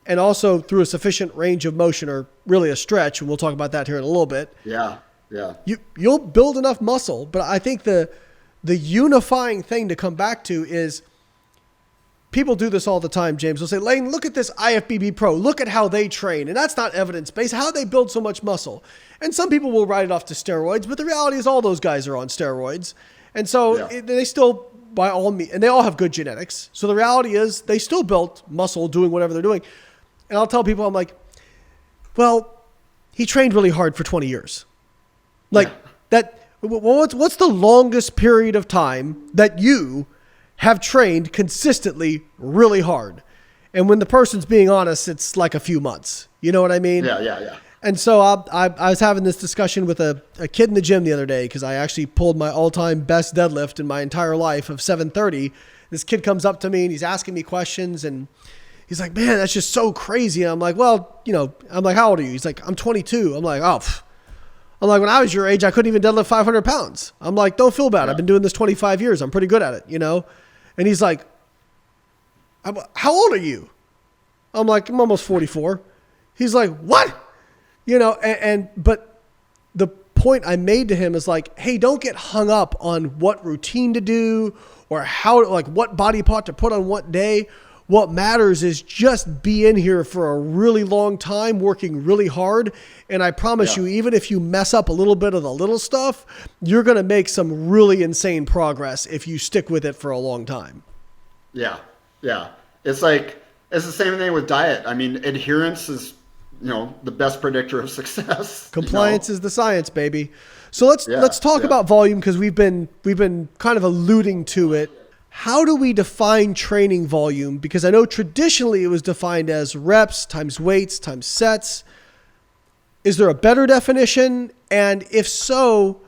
and also through a sufficient range of motion, or really a stretch, and we'll talk about that here in a little bit. You'll build enough muscle. But I think the unifying thing to come back to is people do this all the time, James. They'll say, Lane, look at this IFBB pro. Look at how they train. And that's not evidence-based. How they build so much muscle. And some people will write it off to steroids, but the reality is all those guys are on steroids. And so they still, by all means, and they all have good genetics. So the reality is they still built muscle doing whatever they're doing. And I'll tell people, I'm like, well, he trained really hard for 20 years. Like what's the longest period of time that you have trained consistently really hard? And when the person's being honest, it's like a few months. You know what I mean? Yeah. And so I was having this discussion with a kid in the gym the other day because I actually pulled my all-time best deadlift in my entire life of 730. This kid comes up to me and he's asking me questions and he's like, man, that's just so crazy. And I'm like, well, I'm like, how old are you? He's like, I'm 22. I'm like, oh, I'm like, when I was your age, I couldn't even deadlift 500 pounds. I'm like, don't feel bad. I've been doing this 25 years. I'm pretty good at it, And he's like, how old are you? I'm like, I'm almost 44. He's like, what? But the point I made to him is like, hey, don't get hung up on what routine to do or what body part to put on what day. What matters is just be in here for a really long time, working really hard. And I promise you, even if you mess up a little bit of the little stuff, you're going to make some really insane progress if you stick with it for a long time. Yeah. It's the same thing with diet. Adherence is, the best predictor of success. Compliance is the science, baby. So let's talk about volume, because we've been kind of alluding to it. How do we define training volume? Because I know traditionally it was defined as reps times weights times sets. Is there a better definition? And if so,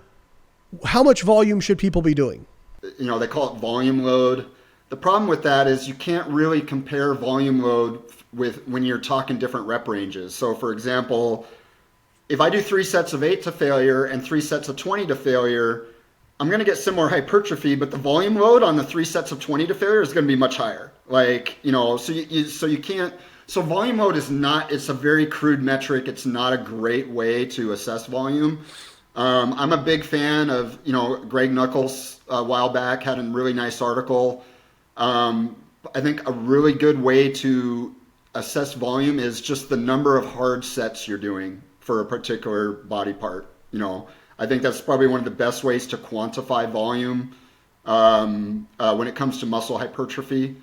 how much volume should people be doing? They call it volume load. The problem with that is you can't really compare volume load with when you're talking different rep ranges. So for example, if I do 3 sets of 8 to failure and 3 sets of 20 to failure, I'm going to get similar hypertrophy, but the volume load on the 3 sets of 20 to failure is going to be much higher. So volume load is not, it's a very crude metric. It's not a great way to assess volume. I'm a big fan of, Greg Nuckols a while back had a really nice article. I think a really good way to assess volume is just the number of hard sets you're doing for a particular body part. I think that's probably one of the best ways to quantify volume when it comes to muscle hypertrophy.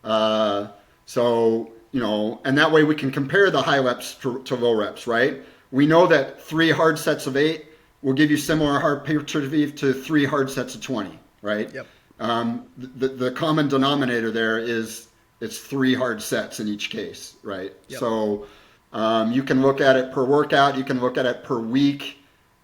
And that way we can compare the high reps to low reps, right? We know that 3 hard sets of 8 will give you similar hypertrophy to 3 hard sets of 20, right? Yep. The common denominator there is it's 3 hard sets in each case, right? Yep. So, You can look at it per workout. You can look at it per week.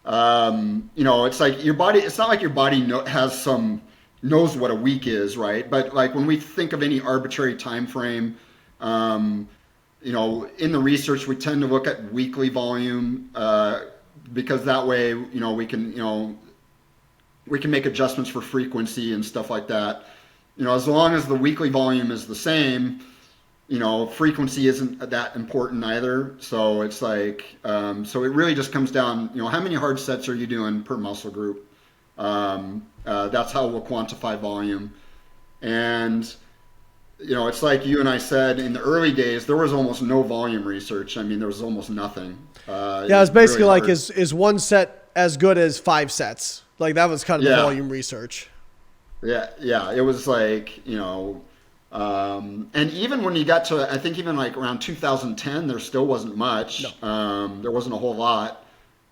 It's like your body. It's not like your body knows what a week is, right? But like when we think of any arbitrary time frame, in the research we tend to look at weekly volume because that way, we can make adjustments for frequency and stuff like that. As long as the weekly volume is the same, frequency isn't that important either. So it's like, so it really just comes down, how many hard sets are you doing per muscle group? That's how we'll quantify volume. And, it's like you and I said, in the early days, there was almost no volume research. I mean, there was almost nothing. It's basically really like, is one set as good as 5 sets? Like that was kind of the volume research. Yeah. It was like, and even when you got to, I think even like around 2010, there still wasn't much. No. There wasn't a whole lot.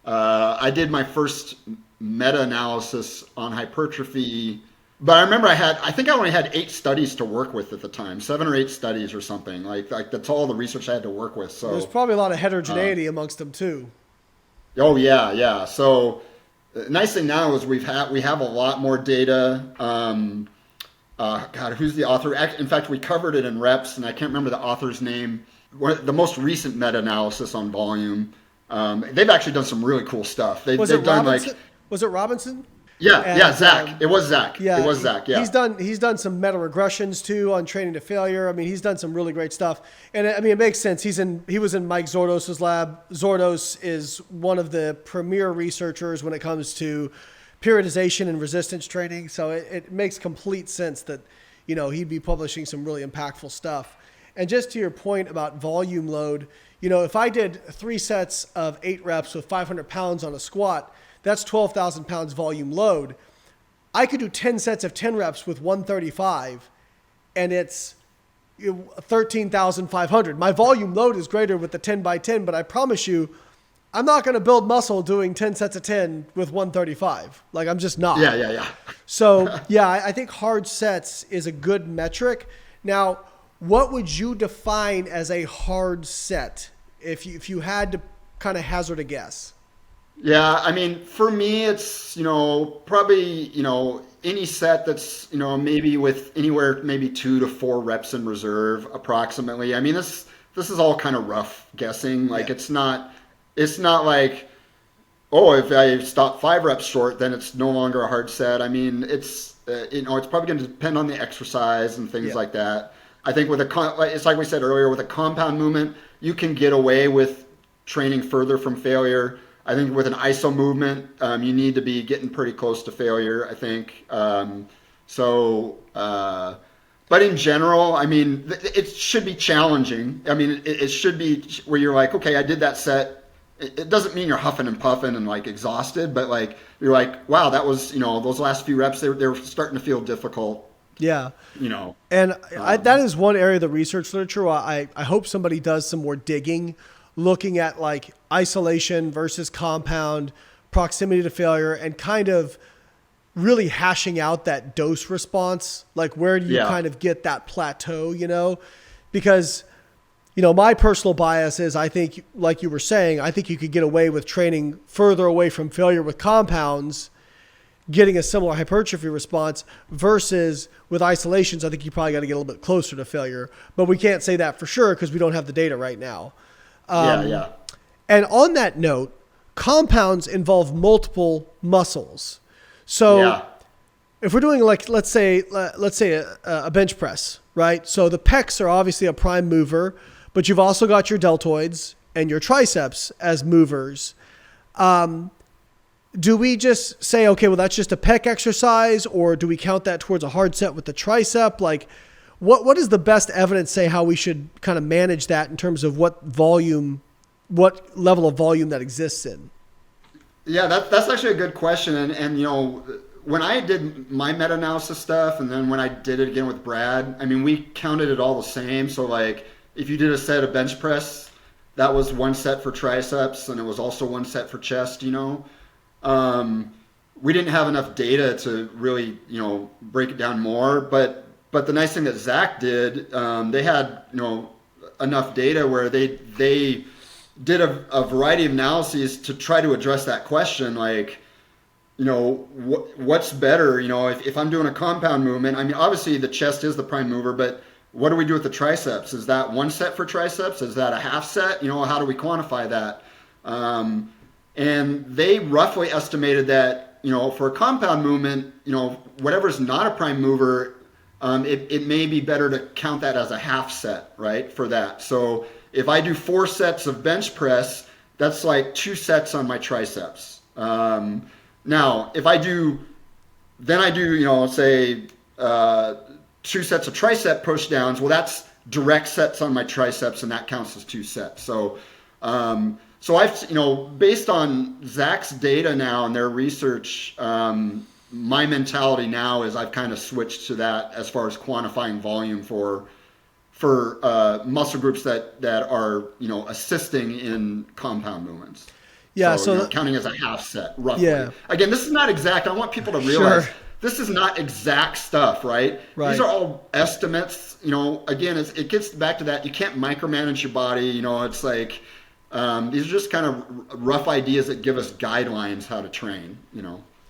I did my first meta-analysis on hypertrophy, but I remember I think I only had 8 studies to work with at the time, 7 or 8 studies or something. Like that's all the research I had to work with. So there's probably a lot of heterogeneity amongst them too. Oh yeah. So the nice thing now is we have a lot more data. God, who's the author? In fact, we covered it in reps, and I can't remember the author's name. The most recent meta-analysis on volume. They've actually done some really cool stuff. They've done like. Was it Robinson? Yeah, Zach. It was Zach. Yeah, it was Zach. Yeah, he's done some meta regressions too on training to failure. I mean, he's done some really great stuff, and I mean, it makes sense. He was in Mike Zordos's lab. Zordos is one of the premier researchers when it comes to periodization and resistance training. So it makes complete sense that he'd be publishing some really impactful stuff. And just to your point about volume load, if I did 3 sets of 8 reps with 500 pounds on a squat, that's 12,000 pounds volume load. I could do 10 sets of 10 reps with 135 and it's 13,500. My volume load is greater with the 10 by 10, but I promise you, I'm not going to build muscle doing 10 sets of 10 with 135. Like I'm just not. Yeah. So I think hard sets is a good metric. Now, what would you define as a hard set if you had to kind of hazard a guess? Yeah, I mean, for me, it's, probably, any set that's, maybe with anywhere, maybe 2 to 4 reps in reserve approximately. I mean, this is all kind of rough guessing. Like it's not like, oh, if I stop 5 reps short, then it's no longer a hard set. I mean, it's, it's probably going to depend on the exercise and things like that. I think it's like we said earlier, with a compound movement, you can get away with training further from failure. I think with an iso movement, you need to be getting pretty close to failure, I think. But in general, I mean, it should be challenging. I mean, it should be where you're like, okay, I did that set. It doesn't mean you're huffing and puffing and like exhausted, but like, you're like, wow, that was, those last few reps, they're starting to feel difficult. Yeah. And that is one area of the research literature where I hope somebody does some more digging, looking at like isolation versus compound, proximity to failure, and kind of really hashing out that dose response. Like where do you kind of get that plateau, because, my personal bias is I think, like you were saying, I think you could get away with training further away from failure with compounds, getting a similar hypertrophy response versus with isolations. I think you probably got to get a little bit closer to failure, but we can't say that for sure because we don't have the data right now. And on that note, compounds involve multiple muscles. So if we're doing like, let's say a bench press, right? So the pecs are obviously a prime mover, but you've also got your deltoids and your triceps as movers. Do we just say, okay, well, that's just a pec exercise, or do we count that towards a hard set with the tricep? Like, what is the best evidence say how we should kind of manage that in terms of what level of volume that exists in? Yeah, that's actually a good question. And when I did my meta-analysis stuff, and then when I did it again with Brad, I mean, we counted it all the same. So like, if you did a set of bench press, that was 1 set for triceps, and it was also 1 set for chest. We didn't have enough data to really, break it down more. But the nice thing that Zach did, they had, enough data where they did a variety of analyses to try to address that question. Like, what's better? If I'm doing a compound movement, I mean, obviously the chest is the prime mover, but what do we do with the triceps? Is that one set for triceps? Is that a half set? How do we quantify that? And they roughly estimated that, for a compound movement, whatever's not a prime mover, it may be better to count that as a half set, right, for that. So if I do 4 sets of bench press, that's like 2 sets on my triceps. Now, if I do, say 2 sets of tricep push downs, well, that's direct sets on my triceps, and that counts as 2 sets. So, I've, based on Zach's data now and their research, my mentality now is I've kind of switched to that as far as quantifying volume for muscle groups that are, assisting in compound movements. Yeah. So counting as a half set, roughly. Yeah. Again, this is not exact. I want people to realize Sure. this is not exact stuff, right? Right. These are all estimates. Again, it gets back to that. You can't micromanage your body. It's like, these are just kind of rough ideas that give us guidelines how to train,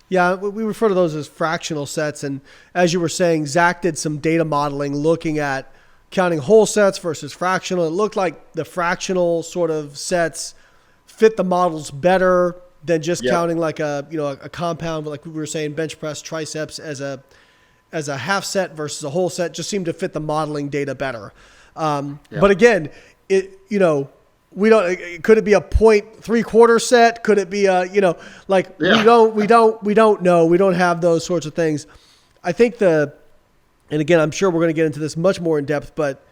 Yeah, we refer to those as fractional sets. And as you were saying, Zach did some data modeling looking at counting whole sets versus fractional. It looked like the fractional sort of sets fit the models better than just counting like a compound, like we were saying, bench press, triceps as a half set versus a whole set. Just seemed to fit the modeling data better. But again, we don't. Could it be a 0.75 set? Could it be a we don't know. We don't have those sorts of things. I think and again, I'm sure we're going to get into this much more in depth, but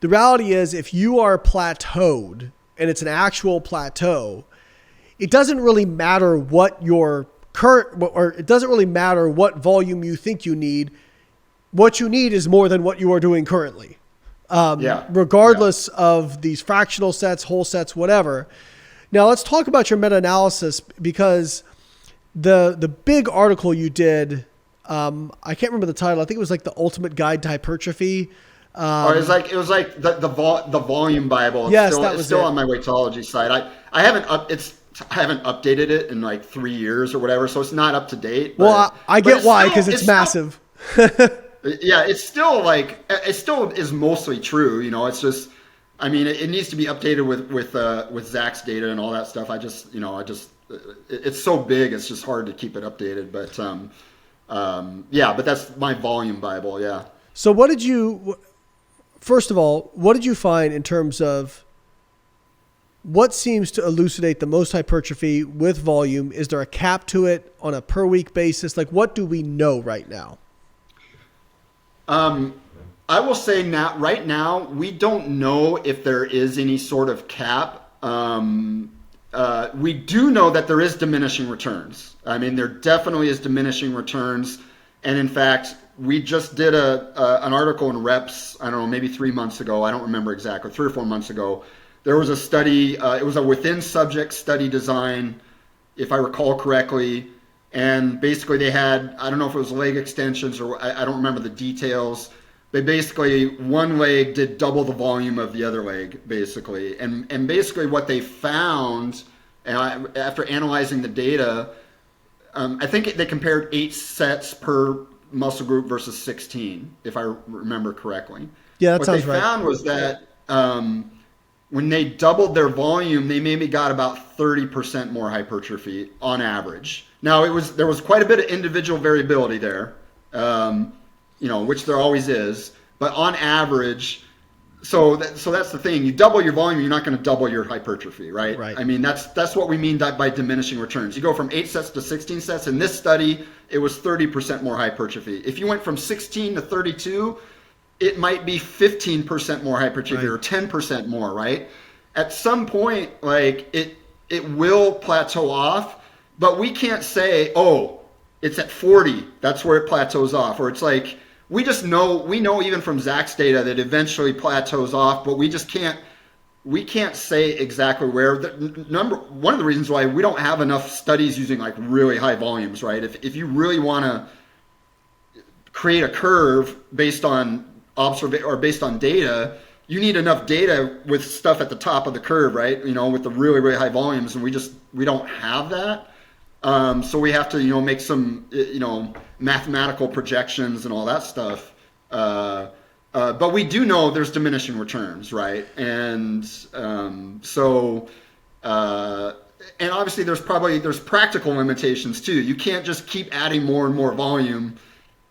the reality is if you are plateaued and it's an actual plateau, it doesn't really matter what your it doesn't really matter what volume you think you need. What you need is more than what you are doing currently. Regardless of these fractional sets, whole sets, whatever. Now let's talk about your meta-analysis, because the big article you did, I can't remember the title. I think it was like the Ultimate Guide to Hypertrophy. It was like the volume Bible. Yes, it's still on my Weightology site. I haven't updated it in like 3 years or whatever, so it's not up to date. Well, I get why, because it's massive. Yeah, it still is mostly true. It's just, I mean, it needs to be updated with Zach's data and all that stuff. It's so big, it's just hard to keep it updated. But but that's my volume Bible. Yeah. So first of all, what did you find in terms of what seems to elucidate the most hypertrophy with volume? Is there a cap to it on a per week basis? Like, what do we know right now? I will say right now, we don't know if there is any sort of cap. We do know that there is diminishing returns. I mean, there definitely is diminishing returns. And in fact, we just did an article in Reps, I don't know, maybe 3 months ago. I don't remember exactly, 3 or 4 months ago. There was a study, it was a within subject study design, if I recall correctly. And basically they had, I don't know if it was leg extensions or I don't remember the details. But basically one leg did double the volume of the other leg, basically. And basically what they found after analyzing the data, I think they compared 8 sets per muscle group versus 16, if I remember correctly. Yeah, that sounds right. What they found was that when they doubled their volume, they maybe got about 30% more hypertrophy on average. Now, there was quite a bit of individual variability there, which there always is. But on average, so that's the thing. You double your volume, you're not going to double your hypertrophy, right? Right. I mean, that's what we mean by diminishing returns. You go from 8 sets to 16 sets. In this study, it was 30% more hypertrophy. If you went from 16 to 32, it might be 15% more hypertrophy, right, or 10% more, right? At some point, like it will plateau off. But we can't say, oh, it's at 40, that's where it plateaus off. Or it's like, we know even from Zach's data that eventually plateaus off, but we can't say exactly where. One of the reasons why we don't have enough studies using like really high volumes, right? If you really want to create a curve based on observation or based on data, you need enough data with stuff at the top of the curve, right? With the really, really high volumes, and we don't have that. So we have to, make some, mathematical projections and all that stuff. But we do know there's diminishing returns, right? And and obviously there's practical limitations too. You can't just keep adding more and more volume.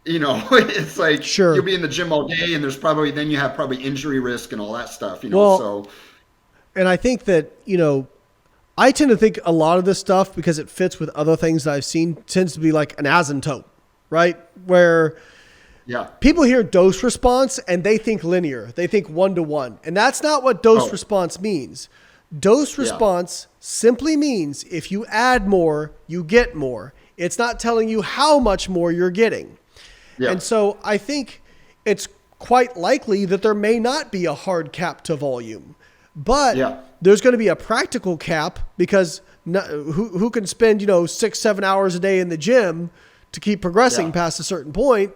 It's like Sure. you'll be in the gym all day, and then you have probably injury risk and all that stuff. Well, So and I think that, I tend to think a lot of this stuff, because it fits with other things that I've seen, tends to be like an asymptote, right? Where yeah, people hear dose response and they think linear. They think 1-to-1. And that's not what dose response means. Dose response simply means if you add more, you get more. It's not telling you how much more you're getting. yeah. And so I think it's quite likely that there may not be a hard cap to volume, but there's going to be a practical cap, because who can spend, 6-7 hours a day in the gym to keep progressing past a certain point.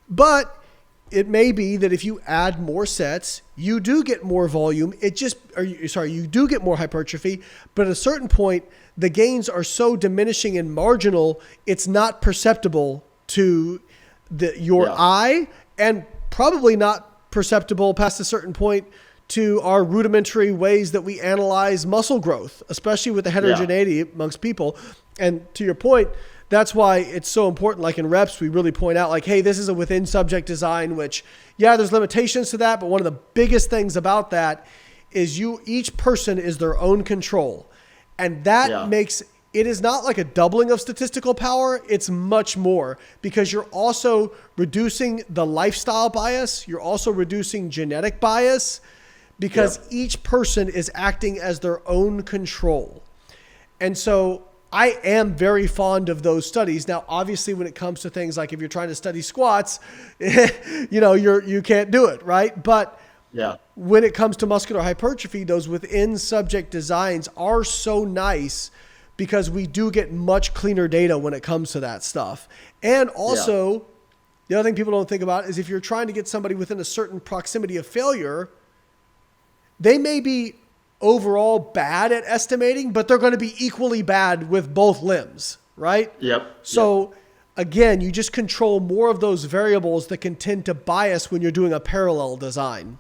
But it may be that if you add more sets, you do get more volume. You do get more hypertrophy, but at a certain point, the gains are so diminishing and marginal, it's not perceptible to your eye, and probably not perceptible past a certain point to our rudimentary ways that we analyze muscle growth, especially with the heterogeneity amongst people. And to your point, that's why it's so important. Like in reps, we really point out like, hey, this is a within subject design, which there's limitations to that. But one of the biggest things about that is each person is their own control. And that makes, it is not like a doubling of statistical power. It's much more, because you're also reducing the lifestyle bias. You're also reducing genetic bias, because each person is acting as their own control. And so I am very fond of those studies. Now, obviously, when it comes to things like if you're trying to study squats, you can't do it, right? But when it comes to muscular hypertrophy, those within subject designs are so nice, because we do get much cleaner data when it comes to that stuff. And also, the other thing people don't think about is if you're trying to get somebody within a certain proximity of failure, they may be overall bad at estimating, but they're going to be equally bad with both limbs, right? So again, you just control more of those variables that can tend to bias when you're doing a parallel design.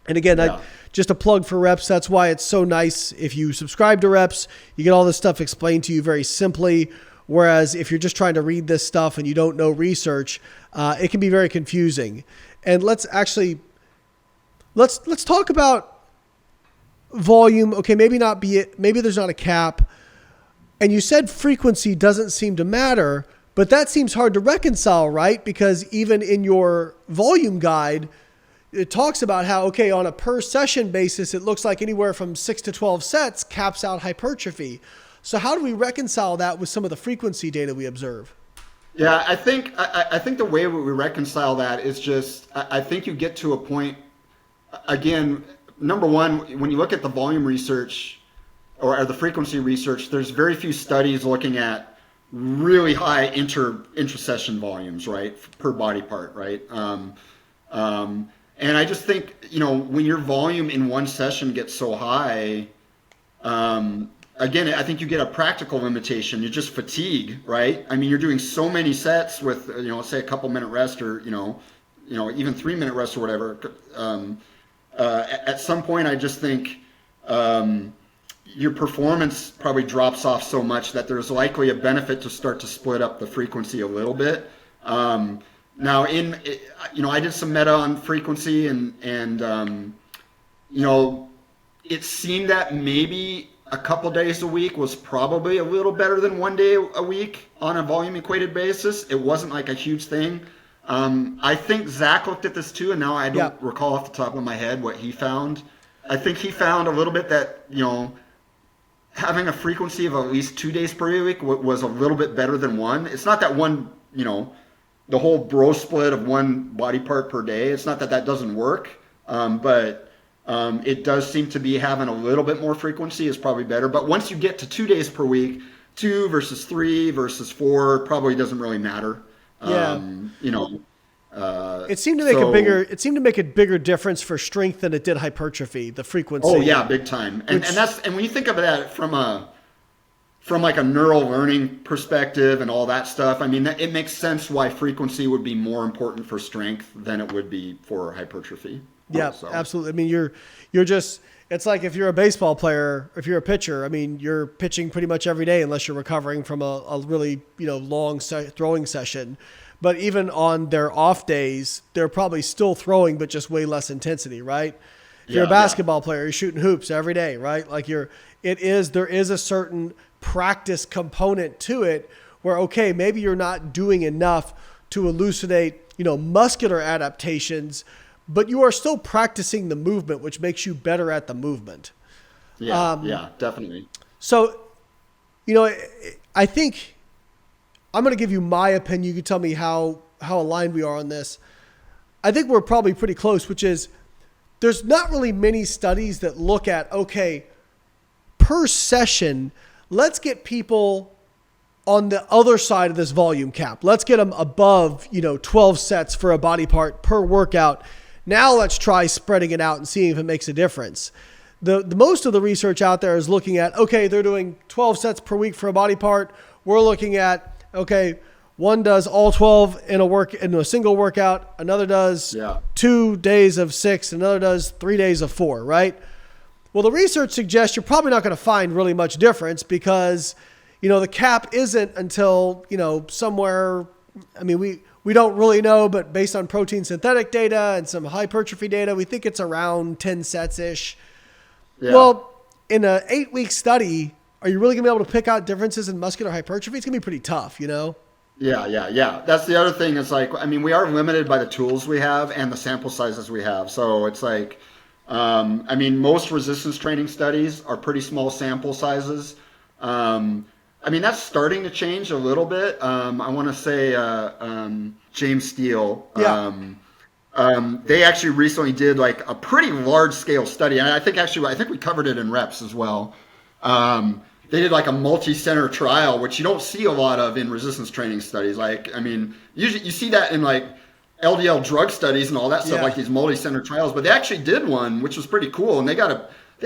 And again, just a plug for reps. That's why it's so nice. If you subscribe to reps, you get all this stuff explained to you very simply. Whereas if you're just trying to read this stuff and you don't know research, it can be very confusing. And let's talk about volume. Okay, maybe there's not a cap. And you said frequency doesn't seem to matter, but that seems hard to reconcile, right? Because even in your volume guide, it talks about how, okay, on a per session basis, it looks like anywhere from 6 to 12 sets caps out hypertrophy. So how do we reconcile that with some of the frequency data we observe? Yeah, I think the way we reconcile that is just, I think you get to a point, again, number one, when you look at the volume research or the frequency research, there's very few studies looking at really high intra-session volumes, right, per body part, right? And I just think, when your volume in one session gets so high, again, I think you get a practical limitation. You just fatigue, right? I mean, you're doing so many sets with, say a couple minute rest, or, even 3 minute rest or whatever. At some point, I just think your performance probably drops off so much that there's likely a benefit to start to split up the frequency a little bit. Now, I did some meta on frequency, and it seemed that maybe a couple days a week was probably a little better than 1 day a week on a volume equated basis. It wasn't like a huge thing. I think Zach looked at this too, and now I don't recall off the top of my head what he found. I think he found a little bit that, having a frequency of at least 2 days per week was a little bit better than one. It's not that one, the whole bro split of one body part per day. It's not that doesn't work, but it does seem to be having a little bit more frequency is probably better. But once you get to 2 days per week, 2 versus 3 versus 4 probably doesn't really matter. It seemed to make a bigger difference for strength than it did hypertrophy, the frequency. Oh yeah, big time. And when you think of that from like a neural learning perspective and all that stuff, I mean, it makes sense why frequency would be more important for strength than it would be for hypertrophy. Yeah, absolutely. I mean, you're just, it's like if you're a baseball player, if you're a pitcher, I mean, you're pitching pretty much every day unless you're recovering from a really, long throwing session. But even on their off days, they're probably still throwing, but just way less intensity, right? If you're a basketball player, you're shooting hoops every day, right? Like there is a certain practice component to it where, okay, maybe you're not doing enough to elucidate, muscular adaptations, but you are still practicing the movement, which makes you better at the movement. Yeah, definitely. So, I think I'm going to give you my opinion. You can tell me how aligned we are on this. I think we're probably pretty close, which is there's not really many studies that look at, okay, per session, let's get people on the other side of this volume cap. Let's get them above, 12 sets for a body part per workout. Now let's try spreading it out and seeing if it makes a difference. The most of the research out there is looking at, okay, they're doing 12 sets per week for a body part. We're looking at, okay, one does all 12 in a single workout. Another does 2 days of 6. Another does 3 days of 4, right? Well, the research suggests you're probably not going to find really much difference because, the cap isn't until, somewhere, I mean, we don't really know, but based on protein synthetic data and some hypertrophy data, we think it's around 10 sets-ish. Yeah. Well, in an 8-week study, are you really going to be able to pick out differences in muscular hypertrophy? It's going to be pretty tough, Yeah. That's the other thing. It's like, I mean, we are limited by the tools we have and the sample sizes we have. So it's like, I mean, most resistance training studies are pretty small sample sizes. I mean, that's starting to change a little bit. I want to say James Steele. They actually recently did like a pretty large scale study, and I think we covered it in reps as well. They did like a multi-center trial, which you don't see a lot of in resistance training studies. Like, I mean, usually you see that in like LDL drug studies and all that stuff, like these multi-center trials. But they actually did one, which was pretty cool, and they had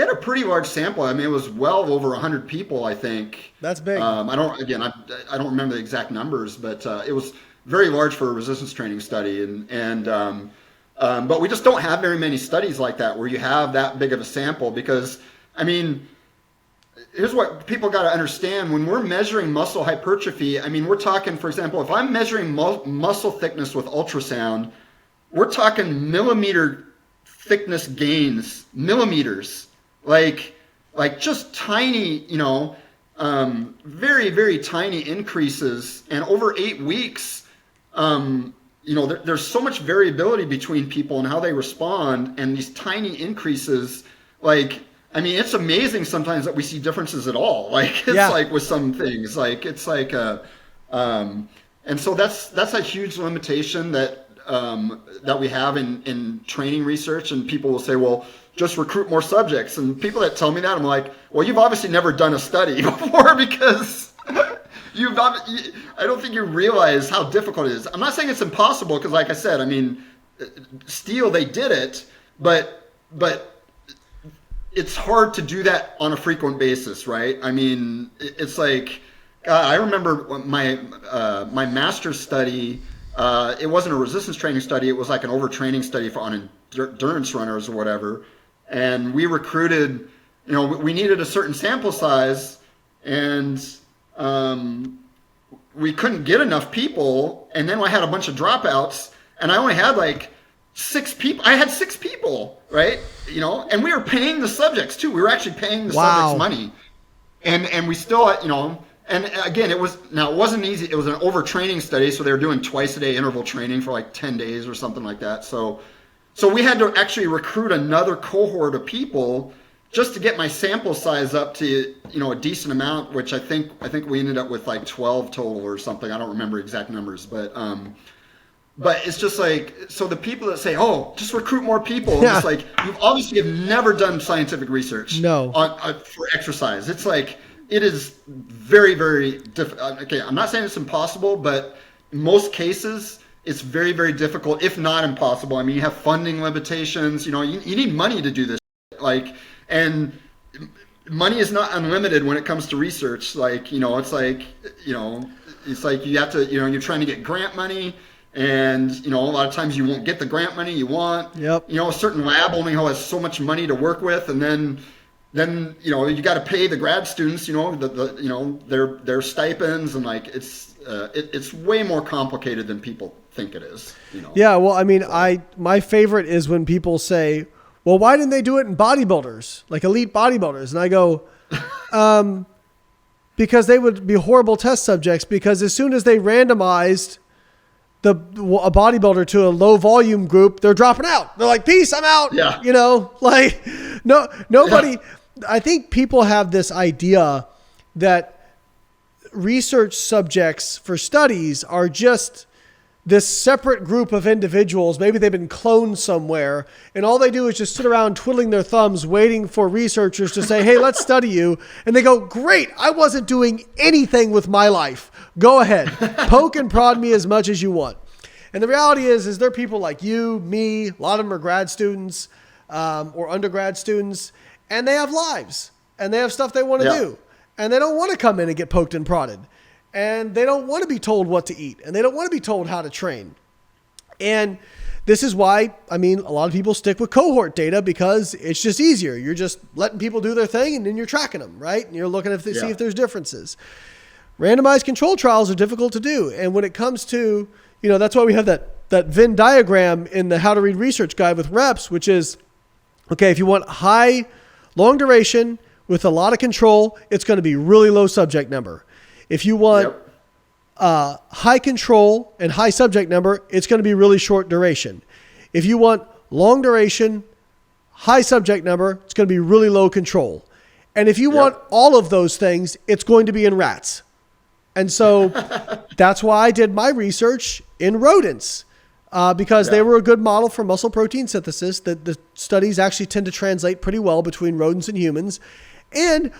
a pretty large sample. I mean, it was well over 100 people, I think. That's big. I don't remember the exact numbers, but it was very large for a resistance training study, but we just don't have very many studies like that where you have that big of a sample because, I mean, here's what people got to understand. When we're measuring muscle hypertrophy, I mean, we're talking, for example, if I'm measuring muscle thickness with ultrasound, we're talking millimeter thickness gains, millimeters, like just tiny, very, very tiny increases. And over 8 weeks, there's so much variability between people and how they respond, and these tiny increases, like, I mean, it's amazing sometimes that we see differences at all. Like, it's like with some things, like it's like and so that's a huge limitation that we have in training research. And people will say, well, just recruit more subjects. And people that tell me that, I'm like, well, you've obviously never done a study before because I don't think you realize how difficult it is. I'm not saying it's impossible because, like I said, I mean, Steele, they did it, but it's hard to do that on a frequent basis, right? I mean, it's like, I remember my master's study, it wasn't a resistance training study, it was like an overtraining study on endurance runners or whatever. And we recruited, we needed a certain sample size, and we couldn't get enough people. And then I had a bunch of dropouts, and I only had like 6 people. I had 6 people, right? And we were paying the subjects too. We were actually paying the subjects money, and we still, and again, it wasn't easy. It was an overtraining study, so they were doing twice a day interval training for like 10 days or something like that. So we had to actually recruit another cohort of people just to get my sample size up to, a decent amount, which I think we ended up with like 12 total or something. I don't remember exact numbers, but it's just like, so the people that say, oh, just recruit more people, it's like, you obviously have never done scientific research for exercise. It's like, it is very, very difficult. Okay, I'm not saying it's impossible, but in most cases, it's very, very difficult, if not impossible. I mean, you have funding limitations. You need money to do this. Like, and money is not unlimited when it comes to research. Like, it's like you have to, you're trying to get grant money. And, a lot of times you won't get the grant money you want. Yep. A certain lab only has so much money to work with. And then you got to pay the grad students, their stipends, and like it's way more complicated than people think it is. Yeah, well, I mean, my favorite is when people say, "Well, why didn't they do it in bodybuilders, like elite bodybuilders?" And I go, because they would be horrible test subjects. Because as soon as they randomized a bodybuilder to a low volume group, they're dropping out. They're like, "Peace, I'm out." Yeah. Nobody. Yeah. I think people have this idea that research subjects for studies are just this separate group of individuals. Maybe they've been cloned somewhere, and all they do is just sit around twiddling their thumbs, waiting for researchers to say, "Hey, let's study you." And they go, "Great. I wasn't doing anything with my life. Go ahead. Poke and prod me as much as you want." And the reality is there are people like you, me, a lot of them are grad students or undergrad students, and they have lives and they have stuff they want to do. And they don't want to come in and get poked and prodded. And they don't want to be told what to eat. And they don't want to be told how to train. And this is why, a lot of people stick with cohort data, because it's just easier. You're just letting people do their thing, and then you're tracking them, right? And you're looking to see if there's differences. Randomized control trials are difficult to do. And when it comes to, that's why we have that Venn diagram in the How to Read Research Guide with reps, which is, okay, if you want long duration with a lot of control, it's going to be really low subject number. If you want high control and high subject number, it's going to be really short duration. If you want long duration, high subject number, it's going to be really low control. And if you want all of those things, it's going to be in rats. And so that's why I did my research in rodents, because they were a good model for muscle protein synthesis. The studies actually tend to translate pretty well between rodents and humans. And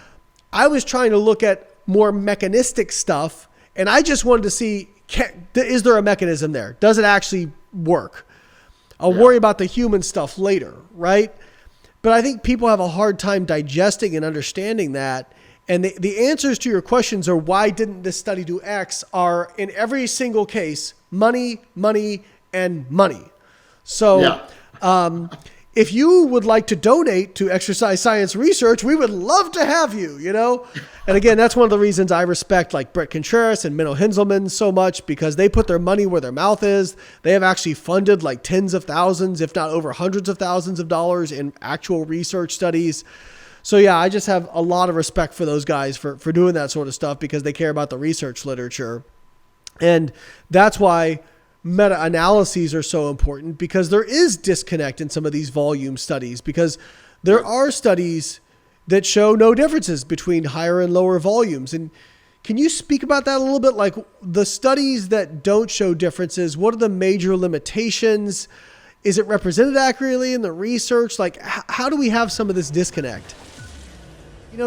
I was trying to look at more mechanistic stuff, and I just wanted to see, is there a mechanism there? Does it actually work? I'll worry about the human stuff later, right? But I think people have a hard time digesting and understanding that. And the answers to your questions are, why didn't this study do X, are in every single case, money, money, and money. So if you would like to donate to Exercise Science Research, we would love to have you, And again, that's one of the reasons I respect like Brett Contreras and Menno Henselman so much, because they put their money where their mouth is. They have actually funded like tens of thousands, if not over hundreds of thousands of dollars in actual research studies. So yeah, I just have a lot of respect for those guys for doing that sort of stuff, because they care about the research literature. And that's why meta-analyses are so important, because there is disconnect in some of these volume studies, because there are studies that show no differences between higher and lower volumes. And can you speak about that a little bit? Like the studies that don't show differences, what are the major limitations? Is it represented accurately in the research? Like how do we have some of this disconnect?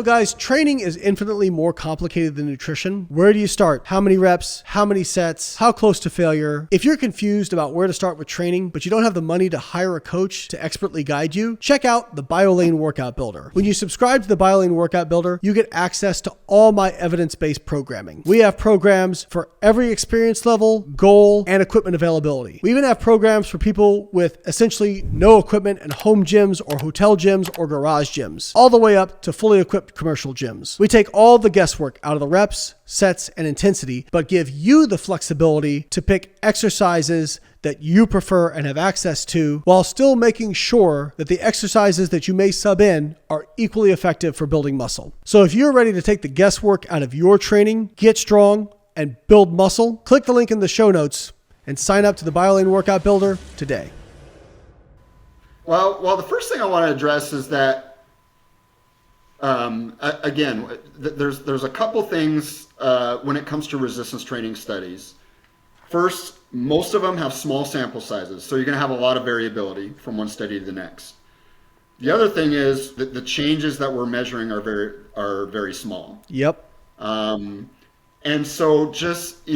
Guys, training is infinitely more complicated than nutrition. Where do you start? How many reps? How many sets? How close to failure? If you're confused about where to start with training, but you don't have the money to hire a coach to expertly guide you, check out the BioLane Workout Builder. When you subscribe to the BioLane Workout Builder, you get access to all my evidence-based programming. We have programs for every experience level, goal, and equipment availability. We even have programs for people with essentially no equipment and home gyms or hotel gyms or garage gyms, all the way up to fully equipped commercial gyms. We take all the guesswork out of the reps, sets, and intensity, but give you the flexibility to pick exercises that you prefer and have access to, while still making sure that the exercises that you may sub in are equally effective for building muscle. So if you're ready to take the guesswork out of your training, get strong, and build muscle, click the link in the show notes and sign up to the BioLane Workout Builder today. Well, the first thing I want to address is that again, there's a couple things when it comes to resistance training studies. First, most of them have small sample sizes, so you're going to have a lot of variability from one study to the next. The other thing is that the changes that we're measuring are very small. Yep. And so just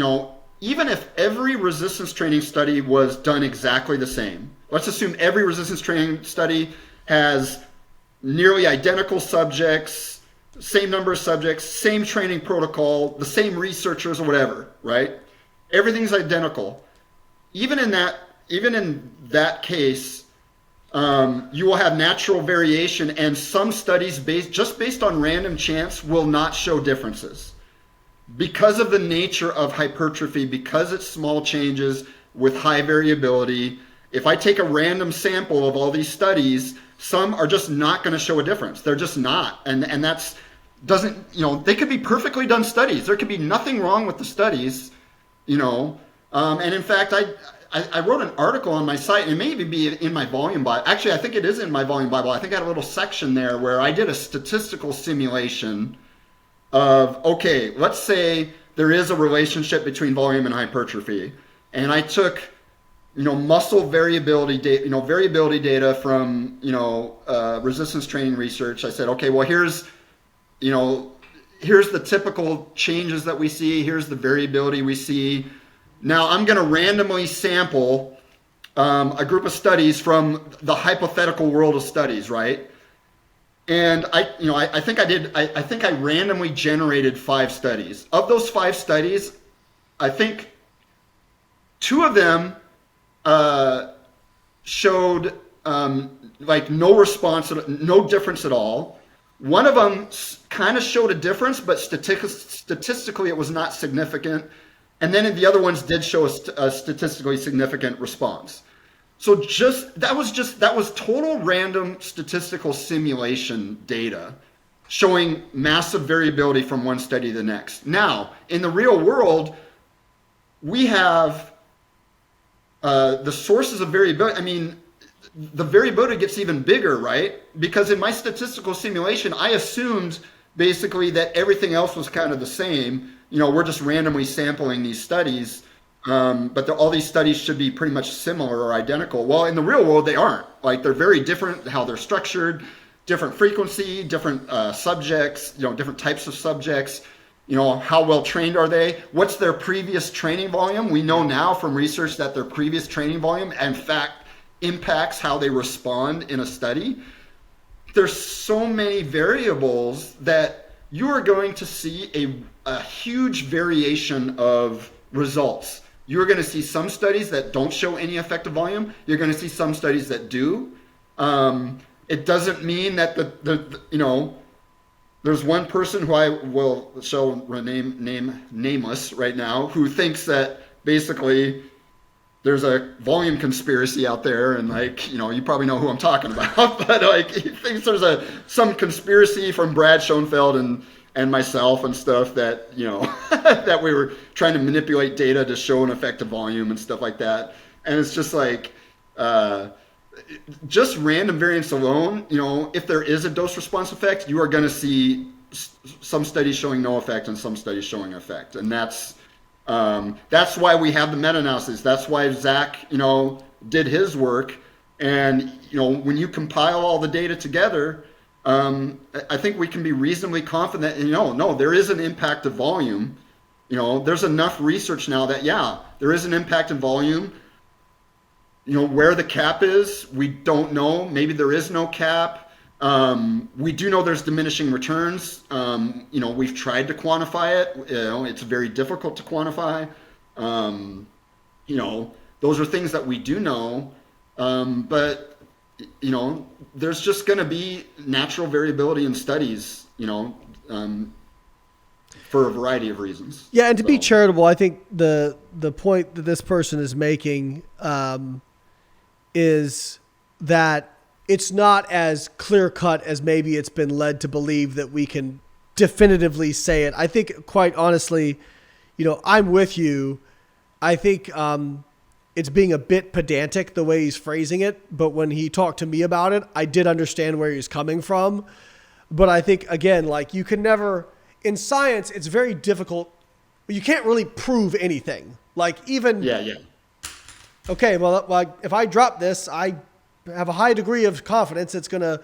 even if every resistance training study was done exactly the same, let's assume every resistance training study has nearly identical subjects, same number of subjects, same training protocol, the same researchers or whatever, right? Everything's identical. Even in that case, you will have natural variation, and some studies based on random chance will not show differences. Because of the nature of hypertrophy, because it's small changes with high variability, if I take a random sample of all these studies, some are just not going to show a difference. They're just not. And that's doesn't, they could be perfectly done studies. There could be nothing wrong with the studies, and in fact, I wrote an article on my site, and it may even be in my volume Bible. Actually, I think it is in my volume Bible. I think I had a little section there where I did a statistical simulation of, okay, let's say there is a relationship between volume and hypertrophy. And I took, muscle variability data from, resistance training research. I said, okay, well, here's the typical changes that we see. Here's the variability we see. Now I'm going to randomly sample a group of studies from the hypothetical world of studies, right? And I think I randomly generated 5 studies. Of those 5 studies, I think 2 of them showed no response, no difference at all. One of them kind of showed a difference, but statistically it was not significant. And then the other ones did show a statistically significant response. So that was total random statistical simulation data showing massive variability from one study to the next. Now, in the real world, we have the sources of variability. I mean, the variability gets even bigger, right? Because in my statistical simulation, I assumed basically that everything else was kind of the same. We're just randomly sampling these studies, but all these studies should be pretty much similar or identical. Well, in the real world, they aren't. They're very different, how they're structured, different frequency, different subjects, different types of subjects. How well trained are they? What's their previous training volume? We know now from research that their previous training volume, in fact, impacts how they respond in a study. There's so many variables that you are going to see a huge variation of results. You're going to see some studies that don't show any effect of volume. You're going to see some studies that do. It doesn't mean that there's one person who I will name nameless right now, who thinks that basically there's a volume conspiracy out there, and you probably know who I'm talking about, but he thinks there's some conspiracy from Brad Schoenfeld and myself and stuff that that we were trying to manipulate data to show an effect of volume and stuff like that. And it's just just random variance alone, if there is a dose response effect, you are going to see some studies showing no effect and some studies showing effect. And that's why we have the meta-analyses. That's why Zach, did his work. And, when you compile all the data together, I think we can be reasonably confident, no, there is an impact of volume. There's enough research now that, there is an impact in volume. Where the cap is, we don't know. Maybe there is no cap. We do know there's diminishing returns. We've tried to quantify it. It's very difficult to quantify. Those are things that we do know. But there's just going to be natural variability in studies, for a variety of reasons. Yeah, and to be charitable, I think the point that this person is making is that it's not as clear-cut as maybe it's been led to believe that we can definitively say it. I think, quite honestly, I'm with you. I think it's being a bit pedantic the way he's phrasing it, but when he talked to me about it, I did understand where he's coming from. But I think, again, you can never, in science, it's very difficult. You can't really prove anything. Yeah. Okay, well, if I drop this, I have a high degree of confidence it's going to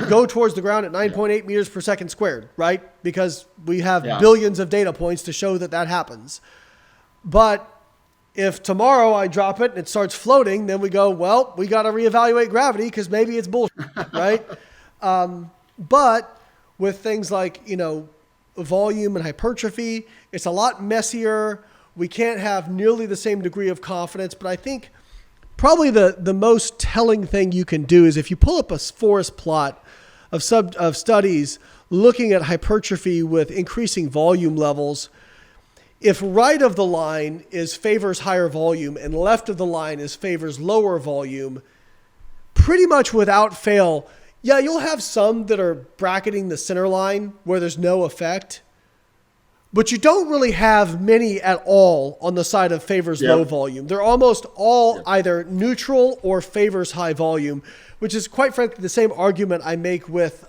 go towards the ground at 9.8 meters per second squared, right? Because we have billions of data points to show that happens. But If tomorrow I drop it and it starts floating, then we go, well, we got to reevaluate gravity because maybe it's bullshit, right? But with things like, volume and hypertrophy, it's a lot messier. We can't have nearly the same degree of confidence. But I think probably the most telling thing you can do is if you pull up a forest plot of studies looking at hypertrophy with increasing volume levels, if right of the line favors higher volume and left of the line favors lower volume, pretty much without fail, yeah, you'll have some that are bracketing the center line where there's no effect, but you don't really have many at all on the side of favors low volume. They're almost all either neutral or favors high volume, which is quite frankly the same argument I make with,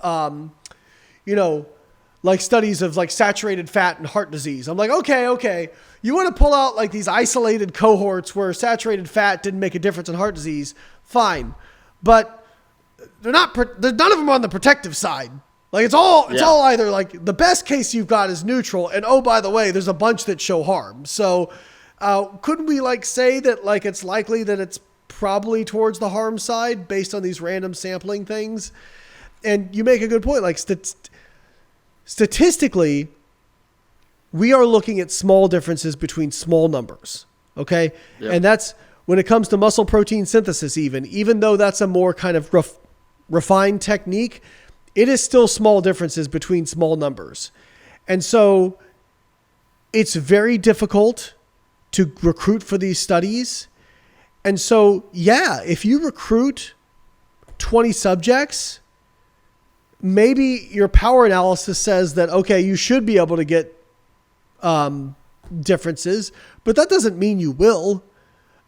like studies of like saturated fat and heart disease. I'm like, okay. You want to pull out like these isolated cohorts where saturated fat didn't make a difference in heart disease. Fine. But none of them are on the protective side. Like it's all either like the best case you've got is neutral. And oh, by the way, there's a bunch that show harm. So couldn't we like say that like it's likely that it's probably towards the harm side based on these random sampling things? And you make a good point. Like statistically, we are looking at small differences between small numbers, okay? Yep. And that's when it comes to muscle protein synthesis even though that's a more kind of refined technique, it is still small differences between small numbers. And so it's very difficult to recruit for these studies. And so, yeah, if you recruit 20 subjects, maybe your power analysis says that, okay, you should be able to get differences, but that doesn't mean you will,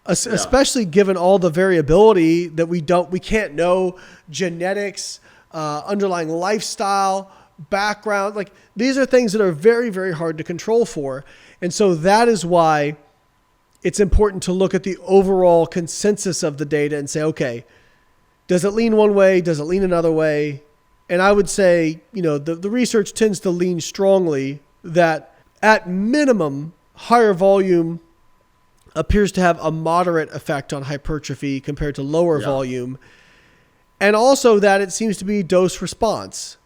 especially given all the variability that we can't know, genetics, underlying lifestyle, background. Like these are things that are very, very hard to control for. And so that is why it's important to look at the overall consensus of the data and say, okay, does it lean one way? Does it lean another way? And I would say, the research tends to lean strongly that at minimum, higher volume appears to have a moderate effect on hypertrophy compared to lower volume. And also that it seems to be dose response.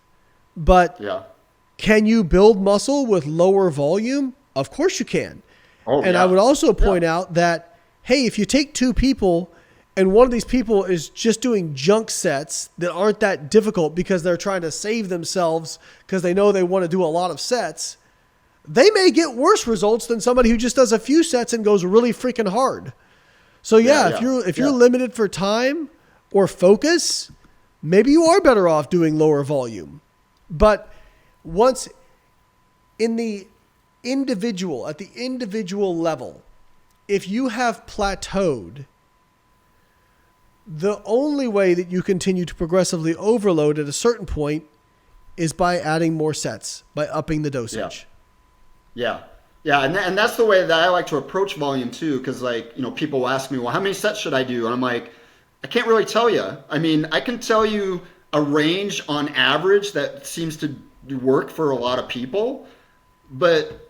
But can you build muscle with lower volume? Of course you can. I would also point out that, hey, if you take two people and one of these people is just doing junk sets that aren't that difficult because they're trying to save themselves because they know they want to do a lot of sets, they may get worse results than somebody who just does a few sets and goes really freaking hard. So if you're limited for time or focus, maybe you are better off doing lower volume. But once at the individual level, if you have plateaued, the only way that you continue to progressively overload at a certain point is by adding more sets, by upping the dosage. Yeah. And that's the way that I like to approach volume too. Cause people ask me, well, how many sets should I do? And I'm like, I can't really tell you. I mean, I can tell you a range on average that seems to work for a lot of people, but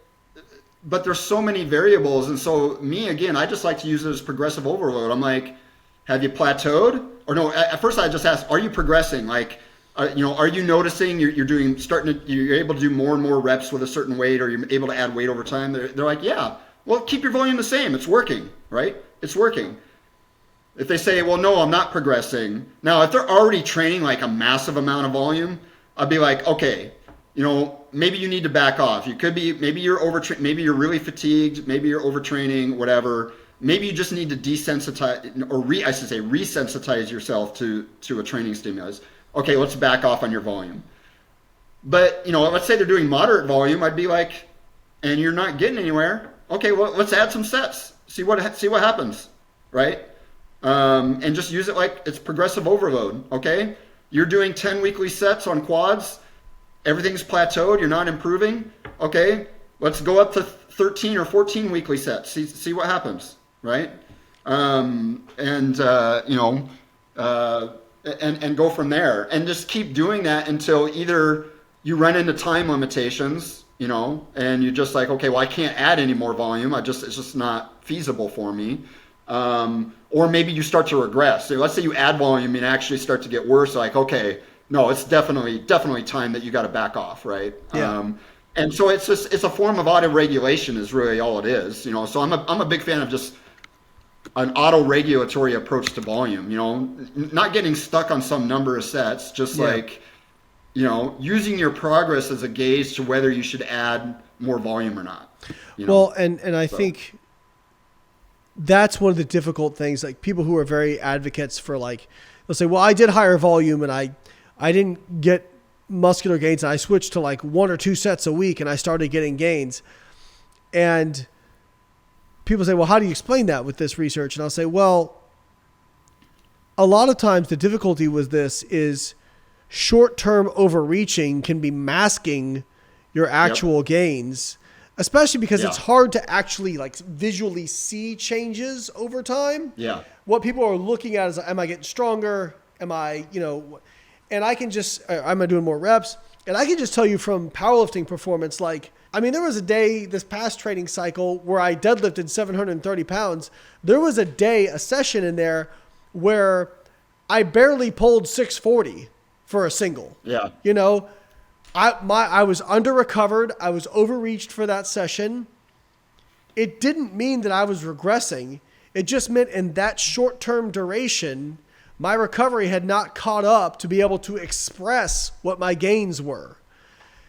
there's so many variables. And so again, I just like to use it as progressive overload. I'm like, have you plateaued? Or no, at first I just ask, are you progressing? Like, are you noticing you're able to do more and more reps with a certain weight, or you're able to add weight over time? They're like, yeah, well, keep your volume the same. It's working, right? It's working. If they say, well, no, I'm not progressing. Now, if they're already training like a massive amount of volume, I'd be like, okay, maybe you need to back off. Maybe you're overtraining, maybe you're really fatigued, maybe you're overtraining, whatever. Maybe you just need to desensitize, or resensitize yourself to a training stimulus. Okay, let's back off on your volume. But, let's say they're doing moderate volume. I'd be like, and you're not getting anywhere. Okay, well, let's add some sets. See what happens, right? And just use it like it's progressive overload, okay? You're doing 10 weekly sets on quads. Everything's plateaued. You're not improving. Okay, let's go up to 13 or 14 weekly sets. See what happens, right? And go from there. And just keep doing that until either you run into time limitations and you're just like, okay, well, I can't add any more volume. It's just not feasible for me. Or maybe you start to regress. So let's say you add volume and actually start to get worse. Like, okay, no, it's definitely time that you got to back off, right? Yeah. And so it's a form of auto regulation is really all it is. So I'm a big fan of just an auto-regulatory approach to volume, not getting stuck on some number of sets, just Yeah. like, using your progress as a gauge to whether you should add more volume or not. Well, and I So, think that's one of the difficult things. Like people who are very advocates for like, they'll say, well, I did higher volume and I didn't get muscular gains and I switched to like 1 or 2 sets a week and I started getting gains. And people say, well, how do you explain that with this research? And I'll say, well, a lot of times the difficulty with this is short-term overreaching can be masking your yep. actual gains, especially because it's Yeah. hard to actually like visually see changes over time. Yeah. What people are looking at is, am I getting stronger? Am I, and I can just, am I doing more reps? And I can just tell you from powerlifting performance, like, I mean, there was a day this past training cycle where I deadlifted 730 pounds. There was a session in there where I barely pulled 640 for a single. Yeah. I was under recovered. I was overreached for that session. It didn't mean that I was regressing. It just meant in that short-term duration, my recovery had not caught up to be able to express what my gains were.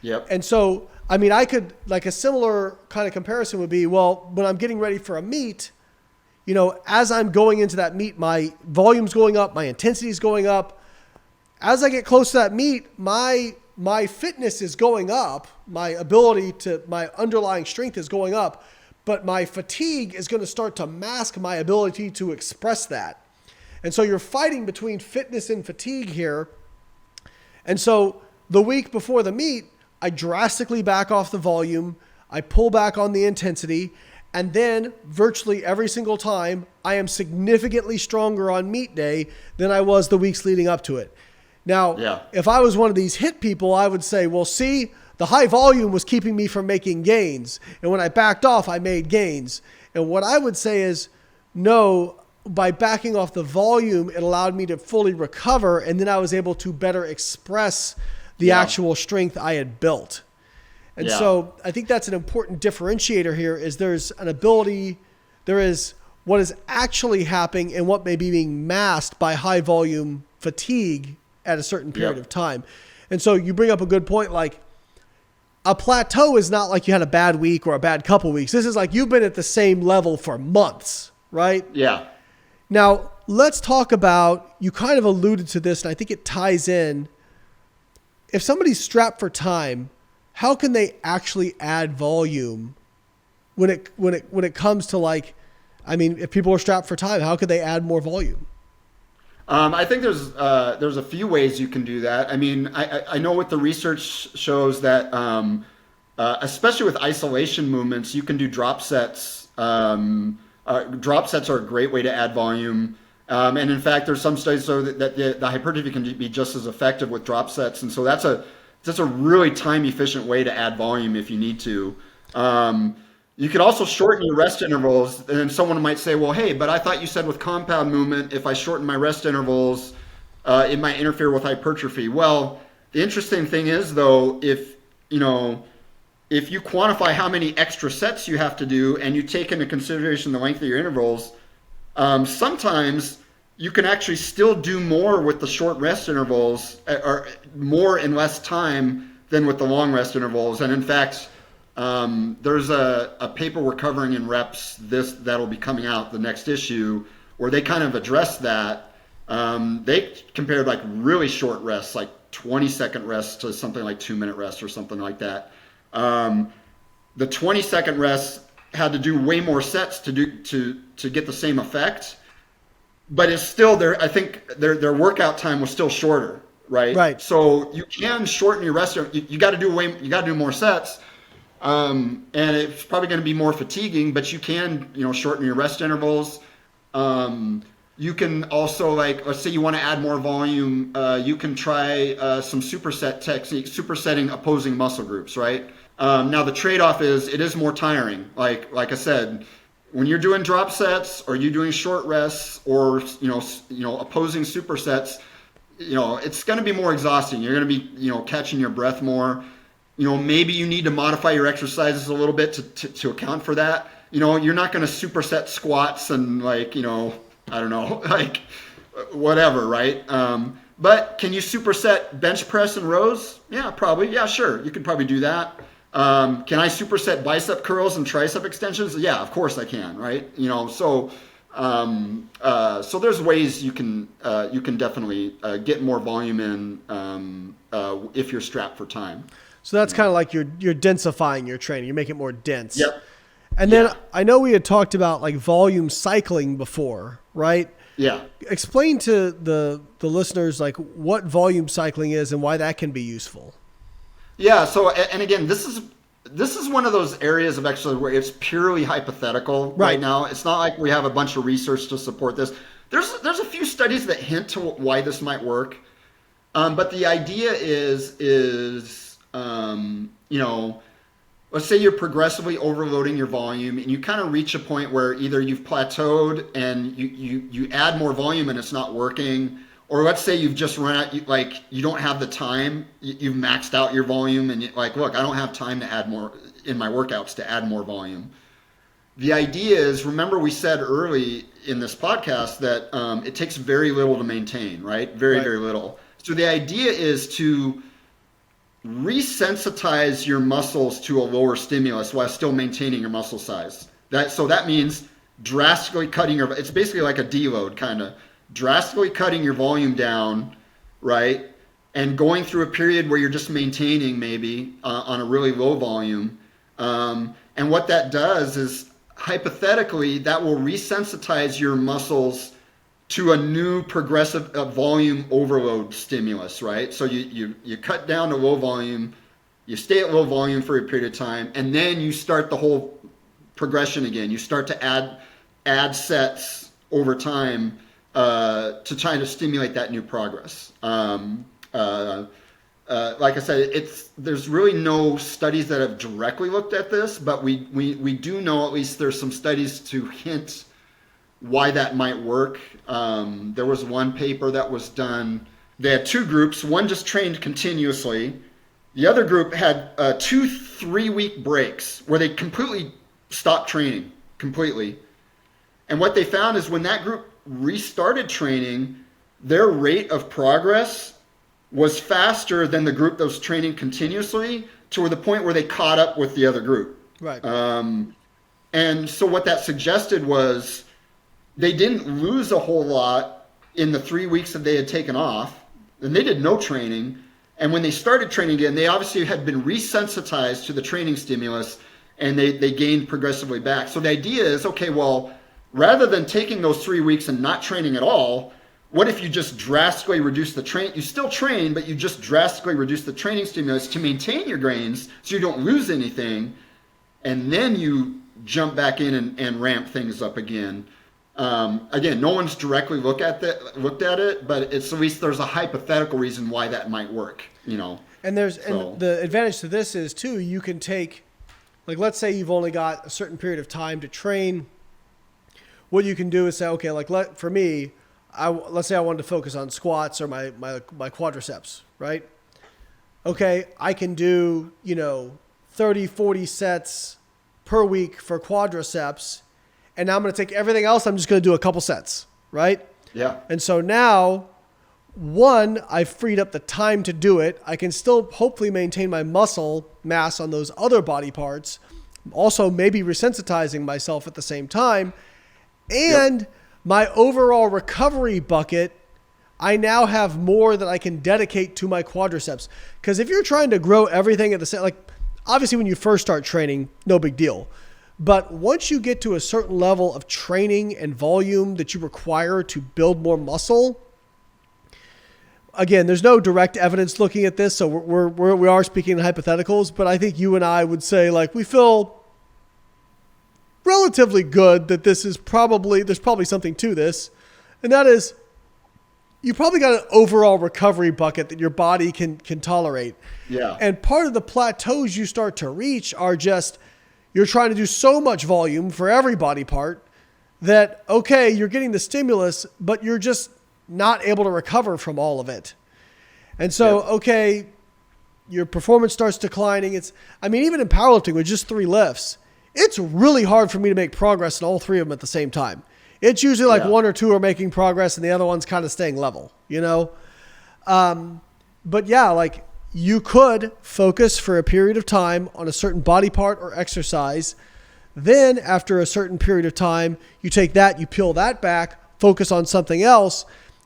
Yep. And so, I mean, I could, like a similar kind of comparison would be, well, when I'm getting ready for a meet, as I'm going into that meet, my volume's going up, my intensity is going up. As I get close to that meet, my fitness is going up, my underlying strength is going up, but my fatigue is going to start to mask my ability to express that. And so you're fighting between fitness and fatigue here. And so the week before the meet, I drastically back off the volume, I pull back on the intensity, and then virtually every single time, I am significantly stronger on meet day than I was the weeks leading up to it. Now, Yeah. if I was one of these HIIT people, I would say, well, see, the high volume was keeping me from making gains. And when I backed off, I made gains. And what I would say is, no, by backing off the volume, it allowed me to fully recover. And then I was able to better express the Yeah. actual strength I had built. And Yeah. so I think that's an important differentiator here is there is what is actually happening and what may be being masked by high volume fatigue at a certain period Yep. of time. And so you bring up a good point, like a plateau is not like you had a bad week or a bad couple weeks. This is like you've been at the same level for months, right? Yeah. Now, let's talk about, you kind of alluded to this, and I think it ties in. If somebody's strapped for time, how can they actually add volume when it comes to like, I mean, if people are strapped for time, how could they add more volume? I think there's a few ways you can do that. I mean, I know what the research shows that especially with isolation movements, you can do drop sets. Drop sets are a great way to add volume. And in fact, there's some studies so that the hypertrophy can be just as effective with drop sets. And so that's a really time efficient way to add volume if you need to. You could also shorten your rest intervals, and someone might say, well, hey, but I thought you said with compound movement, if I shorten my rest intervals, it might interfere with hypertrophy. Well, the interesting thing is, though, if you quantify how many extra sets you have to do and you take into consideration the length of your intervals, sometimes you can actually still do more with the short rest intervals, or more in less time than with the long rest intervals. And in fact, there's a paper we're covering in Reps that'll be coming out the next issue where they kind of address that. They compared like really short rests, like 20-second rests to something like 2-minute rests or something like that. The 20-second rests had to do way more sets to get the same effect, but it's still there. I think their workout time was still shorter, right? Right. So you can shorten your rest. You got to do more sets. And it's probably going to be more fatiguing, but you can, shorten your rest intervals. You can also, like, let's say you want to add more volume, you can try some superset techniques, supersetting opposing muscle groups, right? Now the trade-off is it is more tiring. Like I said, when you're doing drop sets or you're doing short rests or opposing supersets, it's going to be more exhausting. You're going to be catching your breath more. Maybe you need to modify your exercises a little bit to account for that. You're not going to superset squats and I don't know, like whatever, right? But can you superset bench press and rows? Yeah, probably. Yeah, sure. You could probably do that. Can I superset bicep curls and tricep extensions? Yeah, of course I can, right? So there's ways you can definitely get more volume in if you're strapped for time. So that's kind of like you're densifying your training. You make it more dense. Yep. And then I know we had talked about like volume cycling before, right? Yeah. Explain to the listeners like what volume cycling is and why that can be useful. Yeah. So, and again, this is one of those areas of exercise where it's purely hypothetical right now. It's not like we have a bunch of research to support this. There's a few studies that hint to why this might work. But the idea is let's say you're progressively overloading your volume and you kind of reach a point where either you've plateaued and you add more volume and it's not working, or let's say you've just run out, you don't have the time, you've maxed out your volume and look, I don't have time to add more in my workouts to add more volume. The idea is, remember we said early in this podcast that it takes very little to maintain, right? Very little. So the idea is to resensitize your muscles to a lower stimulus while still maintaining your muscle size. That means drastically cutting it's basically like a deload kind of, drastically cutting your volume down, right? And going through a period where you're just maintaining maybe on a really low volume. And what that does is hypothetically that will resensitize your muscles to a new progressive volume overload stimulus, right? So you cut down to low volume, you stay at low volume for a period of time, and then you start the whole progression again. You start to add sets over time to try to stimulate that new progress. Like I said, there's really no studies that have directly looked at this, but we do know at least there's some studies to hint why that might work. There was one paper that was done. They had two groups. One just trained continuously. The other group had 2 3-week breaks where they completely stopped training completely. And what they found is when that group restarted training, their rate of progress was faster than the group that was training continuously, to the point where they caught up with the other group. Right. And so what that suggested was they didn't lose a whole lot in the 3 weeks that they had taken off, and they did no training. And when they started training again, they obviously had been resensitized to the training stimulus, and they gained progressively back. So the idea is, okay, well, rather than taking those 3 weeks and not training at all, what if you just drastically reduce the train? You still train, but you just drastically reduce the training stimulus to maintain your gains so you don't lose anything, and then you jump back in and ramp things up again. Again, no one's directly looked at it, but it's at least there's a hypothetical reason why that might work, And and the advantage to this is too, you can take, like, let's say you've only got a certain period of time to train. What you can do is say, okay, for me, let's say I wanted to focus on squats or my quadriceps, right? Okay, I can do 30, 40 sets per week for quadriceps. And now I'm going to take everything else. I'm just going to do a couple sets, right? Yeah. And so now, one, I've freed up the time to do it. I can still hopefully maintain my muscle mass on those other body parts. Also, maybe resensitizing myself at the same time. And my overall recovery bucket, I now have more that I can dedicate to my quadriceps. Because if you're trying to grow everything at the same, obviously when you first start training, no big deal. But once you get to a certain level of training and volume that you require to build more muscle, again, there's no direct evidence looking at this, so we are speaking in hypotheticals, but I think you and I would say we feel relatively good that there's probably something to this, and that is you probably got an overall recovery bucket that your body can tolerate. Yeah. And part of the plateaus you start to reach are just, you're trying to do so much volume for every body part that, okay, you're getting the stimulus, but you're just not able to recover from all of it. And so, okay, your performance starts declining. Even in powerlifting with just 3 lifts, it's really hard for me to make progress in all 3 of them at the same time. It's usually like 1 or 2 are making progress and the other one's kind of staying level, But yeah, like you could focus for a period of time on a certain body part or exercise. Then after a certain period of time, you take that, you peel that back, focus on something else.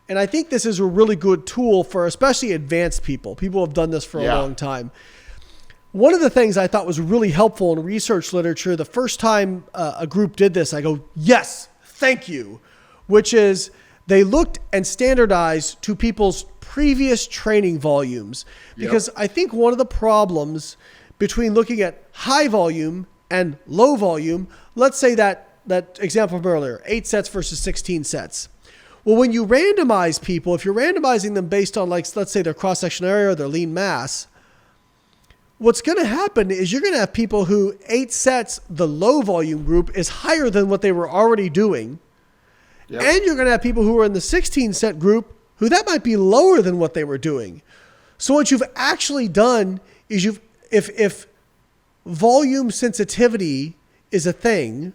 And I think this is a really good tool for especially advanced people. People have done this for a long time. One of the things I thought was really helpful in research literature, the first time a group did this, I go, yes, thank you, which is they looked and standardized to people's previous training volumes. Because I think one of the problems between looking at high volume and low volume, let's say that example from earlier, 8 sets versus 16 sets. Well, when you randomize people, if you're randomizing them based on, like, let's say their cross-sectional area or their lean mass, what's going to happen is you're going to have people who 8 sets, the low volume group, is higher than what they were already doing. Yep. And you're going to have people who are in the 16 set group who that might be lower than what they were doing. So what you've actually done is if volume sensitivity is a thing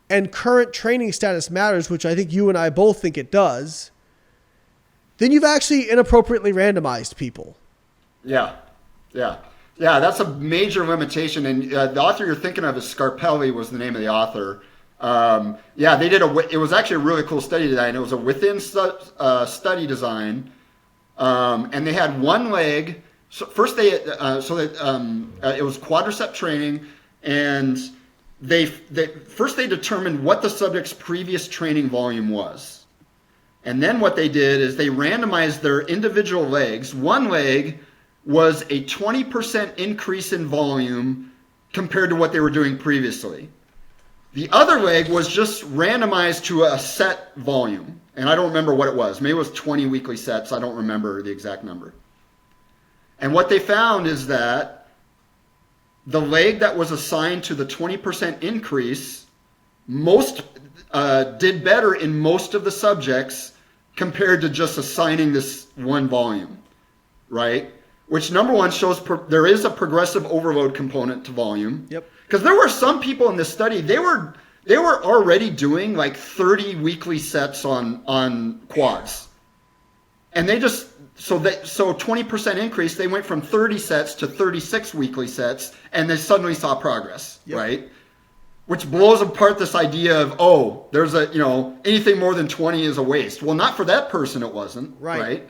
and current training status matters, which I think you and I both think it does, then you've actually inappropriately randomized people. Yeah. That's a major limitation. And the author you're thinking of is Scarpelli was the name of the author. They did it was actually a really cool study design. It was a within study design. And they had one leg. So first it was quadricep training, and they determined what the subject's previous training volume was. And then what they did is they randomized their individual legs. One leg was a 20% increase in volume compared to what they were doing previously. The other leg was just randomized to a set volume. And I don't remember what it was. Maybe it was 20 weekly sets. I don't remember the exact number. And what they found is that the leg that was assigned to the 20% increase did better in most of the subjects compared to just assigning this one volume, right? Which, number one, shows there is a progressive overload component to volume. Yep. Because there were some people in this study, they were already doing like 30 weekly sets on quads. And they just, so 20% increase, they went from 30 sets to 36 weekly sets, and they suddenly saw progress, right? Which blows apart this idea of, there's anything more than 20 is a waste. Well, not for that person, it wasn't, right?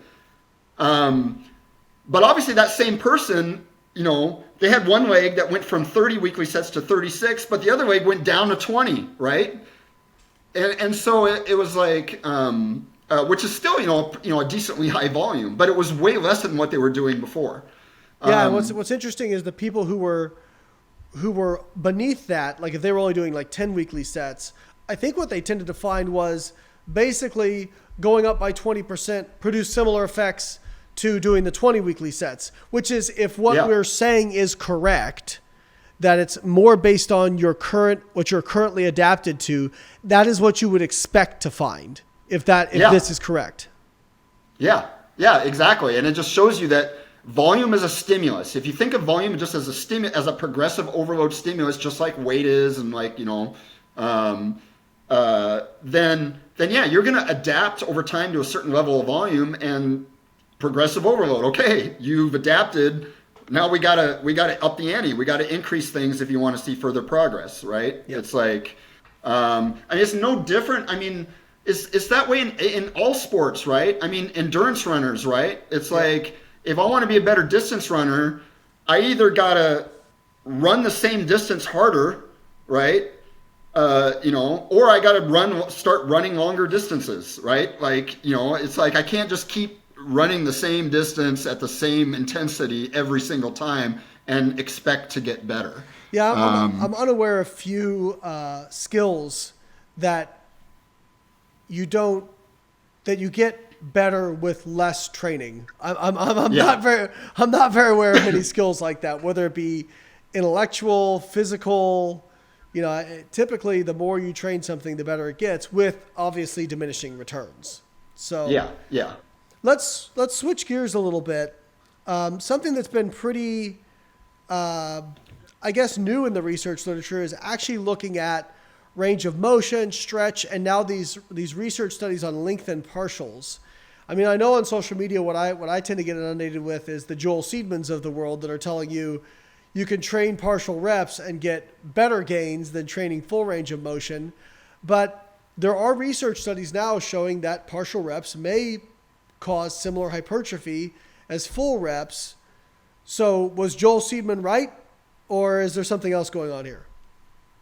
But obviously that same person, they had one leg that went from 30 weekly sets to 36, but the other leg went down to 20, right? And so it was like, which is still, a decently high volume, but it was way less than what they were doing before. Yeah, and what's interesting is the people who were beneath that, like if they were only doing like 10 weekly sets, I think what they tended to find was basically going up by 20% produced similar effects to doing the 20 weekly sets, which is if what we're saying is correct, that it's more based on what you're currently adapted to, that is what you would expect to find if this is correct. Yeah, exactly. And it just shows you that volume is a stimulus. If you think of volume just as a progressive overload stimulus, just like weight is, and like, then you're going to adapt over time to a certain level of volume and progressive overload. Okay, you've adapted. Now we gotta up the ante. We gotta increase things if you want to see further progress, right? Yep. It's like, it's no different. It's that way in all sports, right? Endurance runners, right? It's like, if I want to be a better distance runner, I either gotta run the same distance harder, right? Or I gotta start running longer distances, right? Like, it's like I can't just keep running the same distance at the same intensity every single time and expect to get better. Yeah, I'm unaware of few skills that you get better with less training. I'm Yeah. not very aware of many skills like that, whether it be intellectual, physical. Typically the more you train something, the better it gets, with obviously diminishing returns. So Yeah. Yeah. let's switch gears a little bit. Something that's been pretty, I guess, new in the research literature is actually looking at range of motion, stretch, and now these research studies on lengthened partials. I mean, I know on social media what I tend to get inundated with is the Joel Seedmans of the world that are telling you can train partial reps and get better gains than training full range of motion. But there are research studies now showing that partial reps may cause similar hypertrophy as full reps. So was Joel Seedman right, or is there something else going on here?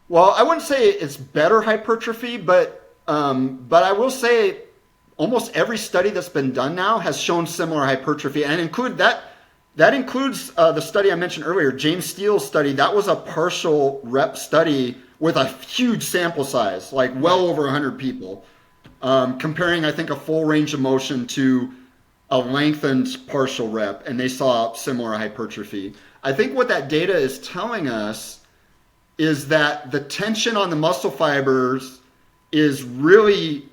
Well, I wouldn't say it's better hypertrophy, but I will say almost every study that's been done now has shown similar hypertrophy, and that includes the study I mentioned earlier, James Steele's study. That was a partial rep study with a huge sample size, like well over 100 people, comparing, I think, a full range of motion to a lengthened partial rep, and they saw similar hypertrophy. I think what that data is telling us is that the tension on the muscle fibers is really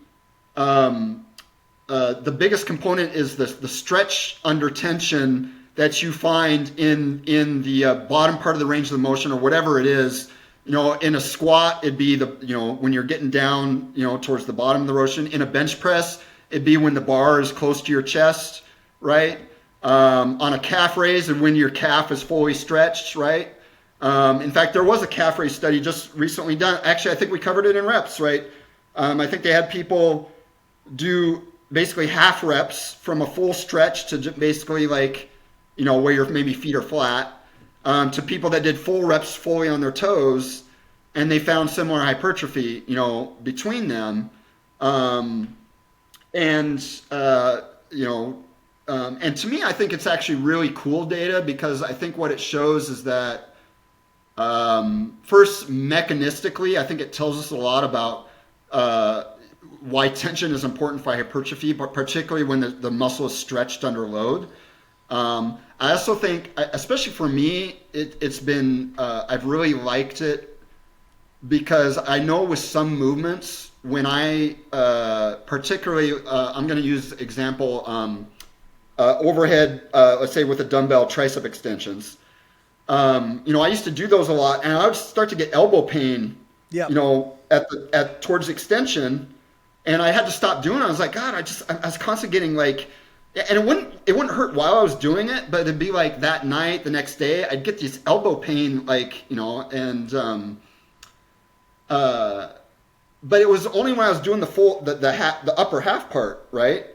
the biggest component is the stretch under tension that you find in the bottom part of the range of the motion, or whatever it is. In a squat, it'd be when you're getting down, towards the bottom of the motion. In a bench press, it'd be when the bar is close to your chest, right? On a calf raise, and when your calf is fully stretched, right? In fact, there was a calf raise study just recently done. Actually, I think we covered it in reps, right? I think they had people do basically half reps from a full stretch to basically where your maybe feet are flat, to people that did full reps fully on their toes, and they found similar hypertrophy, between them. And to me, I think it's actually really cool data, because I think what it shows is that, first, mechanistically, I think it tells us a lot about why tension is important for hypertrophy, but particularly when the muscle is stretched under load. I also think, especially for me, it's been, I've really liked it, because I know with some movements, when I, particularly, I'm going to use example, overhead, let's say with a dumbbell tricep extensions. I used to do those a lot, and I would start to get elbow pain, Yep. At towards extension, and I had to stop doing it. I was like, God, I was constantly getting and it wouldn't hurt while I was doing it, but it'd be like that night, the next day, I'd get these elbow pain, and but it was only when I was doing the upper half part, right?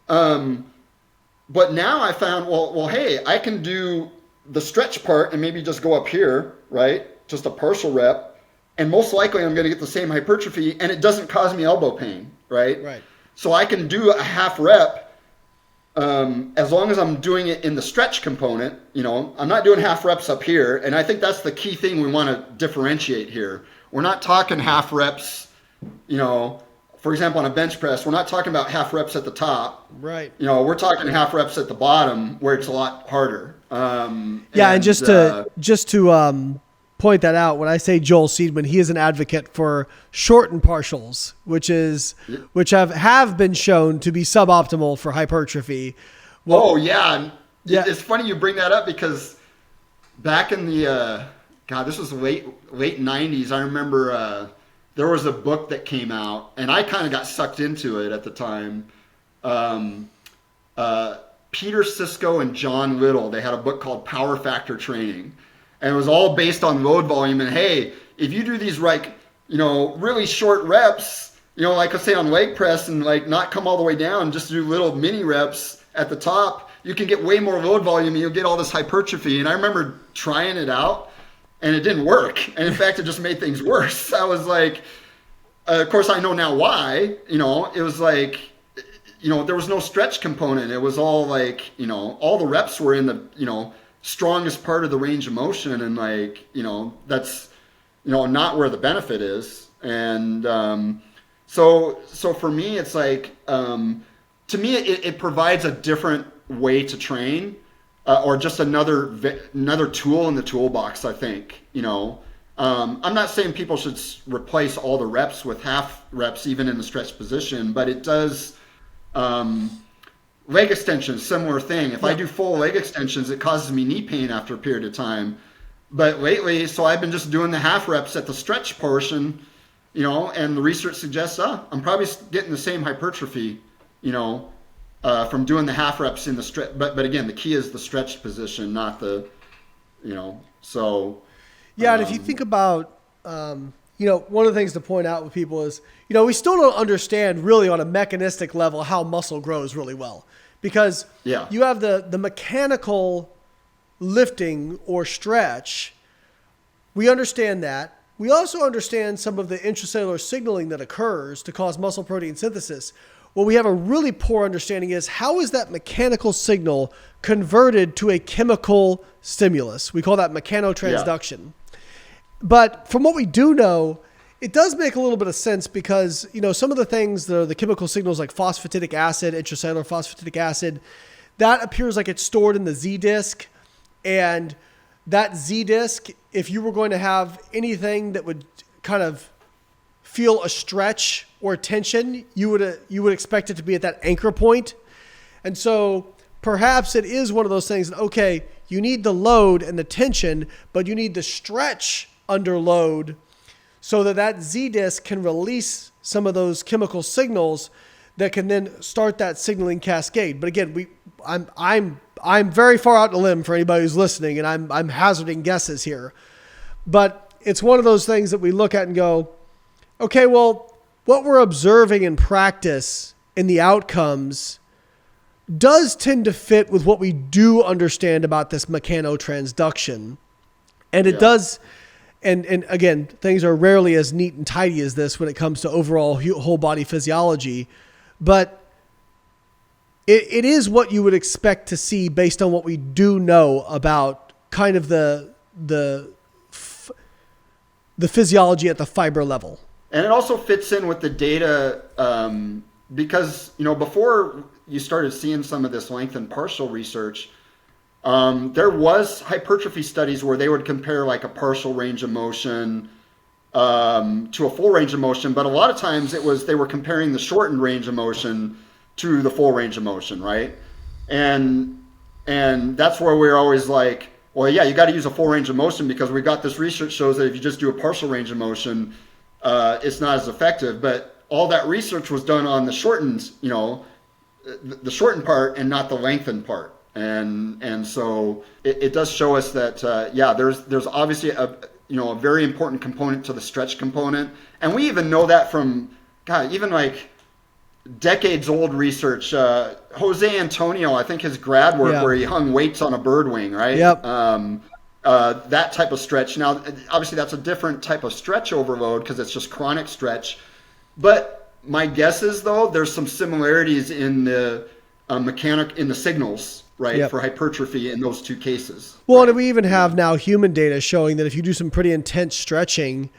But now I found, well, hey, I can do the stretch part and maybe just go up here, right? Just a partial rep, and most likely I'm going to get the same hypertrophy, and it doesn't cause me elbow pain, right? Right. So I can do a half rep. As long as I'm doing it in the stretch component, I'm not doing half reps up here. And I think that's the key thing we want to differentiate here. We're not talking half reps, for example, on a bench press, we're not talking about half reps at the top. Right. We're talking half reps at the bottom, where it's a lot harder. And just to point that out, when I say Joel Seedman, he is an advocate for shortened partials, which have been shown to be suboptimal for hypertrophy. Well, yeah. It's funny you bring that up, because back in the this was late 90s. I remember there was a book that came out, and I kind of got sucked into it at the time. Peter Sisko and John Little, they had a book called Power Factor Training. And it was all based on load volume. And hey, if you do these really short reps, like let's say on leg press, and not come all the way down, just do little mini reps at the top, you can get way more load volume, and you'll get all this hypertrophy. And I remember trying it out, and it didn't work. And in fact, it just made things worse. I was like, of course I know now why. It was there was no stretch component. It was all all the reps were in the, strongest part of the range of motion, and that's not where the benefit is. And so for me, it's to me, it provides a different way to train, or just another tool in the toolbox, I think, I'm not saying people should replace all the reps with half reps, even in the stretch position, but it does. Leg extensions, similar thing. If I do full leg extensions, it causes me knee pain after a period of time. But lately, so I've been just doing the half reps at the stretch portion, and the research suggests, I'm probably getting the same hypertrophy, from doing the half reps in the stretch. But again, the key is the stretched position, not the, so. Yeah, and if you think about, one of the things to point out with people is, we still don't understand really on a mechanistic level how muscle grows really well, because you have the mechanical lifting or stretch. We understand that. We also understand some of the intracellular signaling that occurs to cause muscle protein synthesis. What we have a really poor understanding is how is that mechanical signal converted to a chemical stimulus? We call that mechanotransduction. Yeah. But from what we do know, it does make a little bit of sense because, some of the things, the chemical signals like phosphatidic acid, intracellular phosphatidic acid, that appears like it's stored in the Z disc. And that Z disc, if you were going to have anything that would kind of feel a stretch or tension, you would expect it to be at that anchor point. And so perhaps it is one of those things that, okay, you need the load and the tension, but you need the stretch under load so that Z disc can release some of those chemical signals that can then start that signaling cascade. But again, I'm very far out on a limb for anybody who's listening, and I'm hazarding guesses here. But it's one of those things that we look at and go, okay, well, what we're observing in practice in the outcomes does tend to fit with what we do understand about this mechanotransduction. And it does, and again, things are rarely as neat and tidy as this when it comes to overall whole body physiology, but it is what you would expect to see based on what we do know about kind of the physiology at the fiber level. And it also fits in with the data because, before you started seeing some of this lengthened partial research, there was hypertrophy studies where they would compare like a partial range of motion to a full range of motion. But a lot of times they were comparing the shortened range of motion to the full range of motion, right? And that's where we're always like, well, yeah, you got to use a full range of motion because we got this research shows that if you just do a partial range of motion, it's not as effective. But all that research was done on the shortened, the shortened part and not the lengthened part. And so it does show us that, there's obviously a very important component to the stretch component. And we even know that from, even like decades old research. Jose Antonio, I think his grad work where he hung weights on a bird wing, right? Yep. That type of stretch. Now, obviously that's a different type of stretch overload because it's just chronic stretch. But my guess is though, there's some similarities in the in the signals, right, for hypertrophy in those two cases. Well, right? And we even have now human data showing that if you do some pretty intense stretching,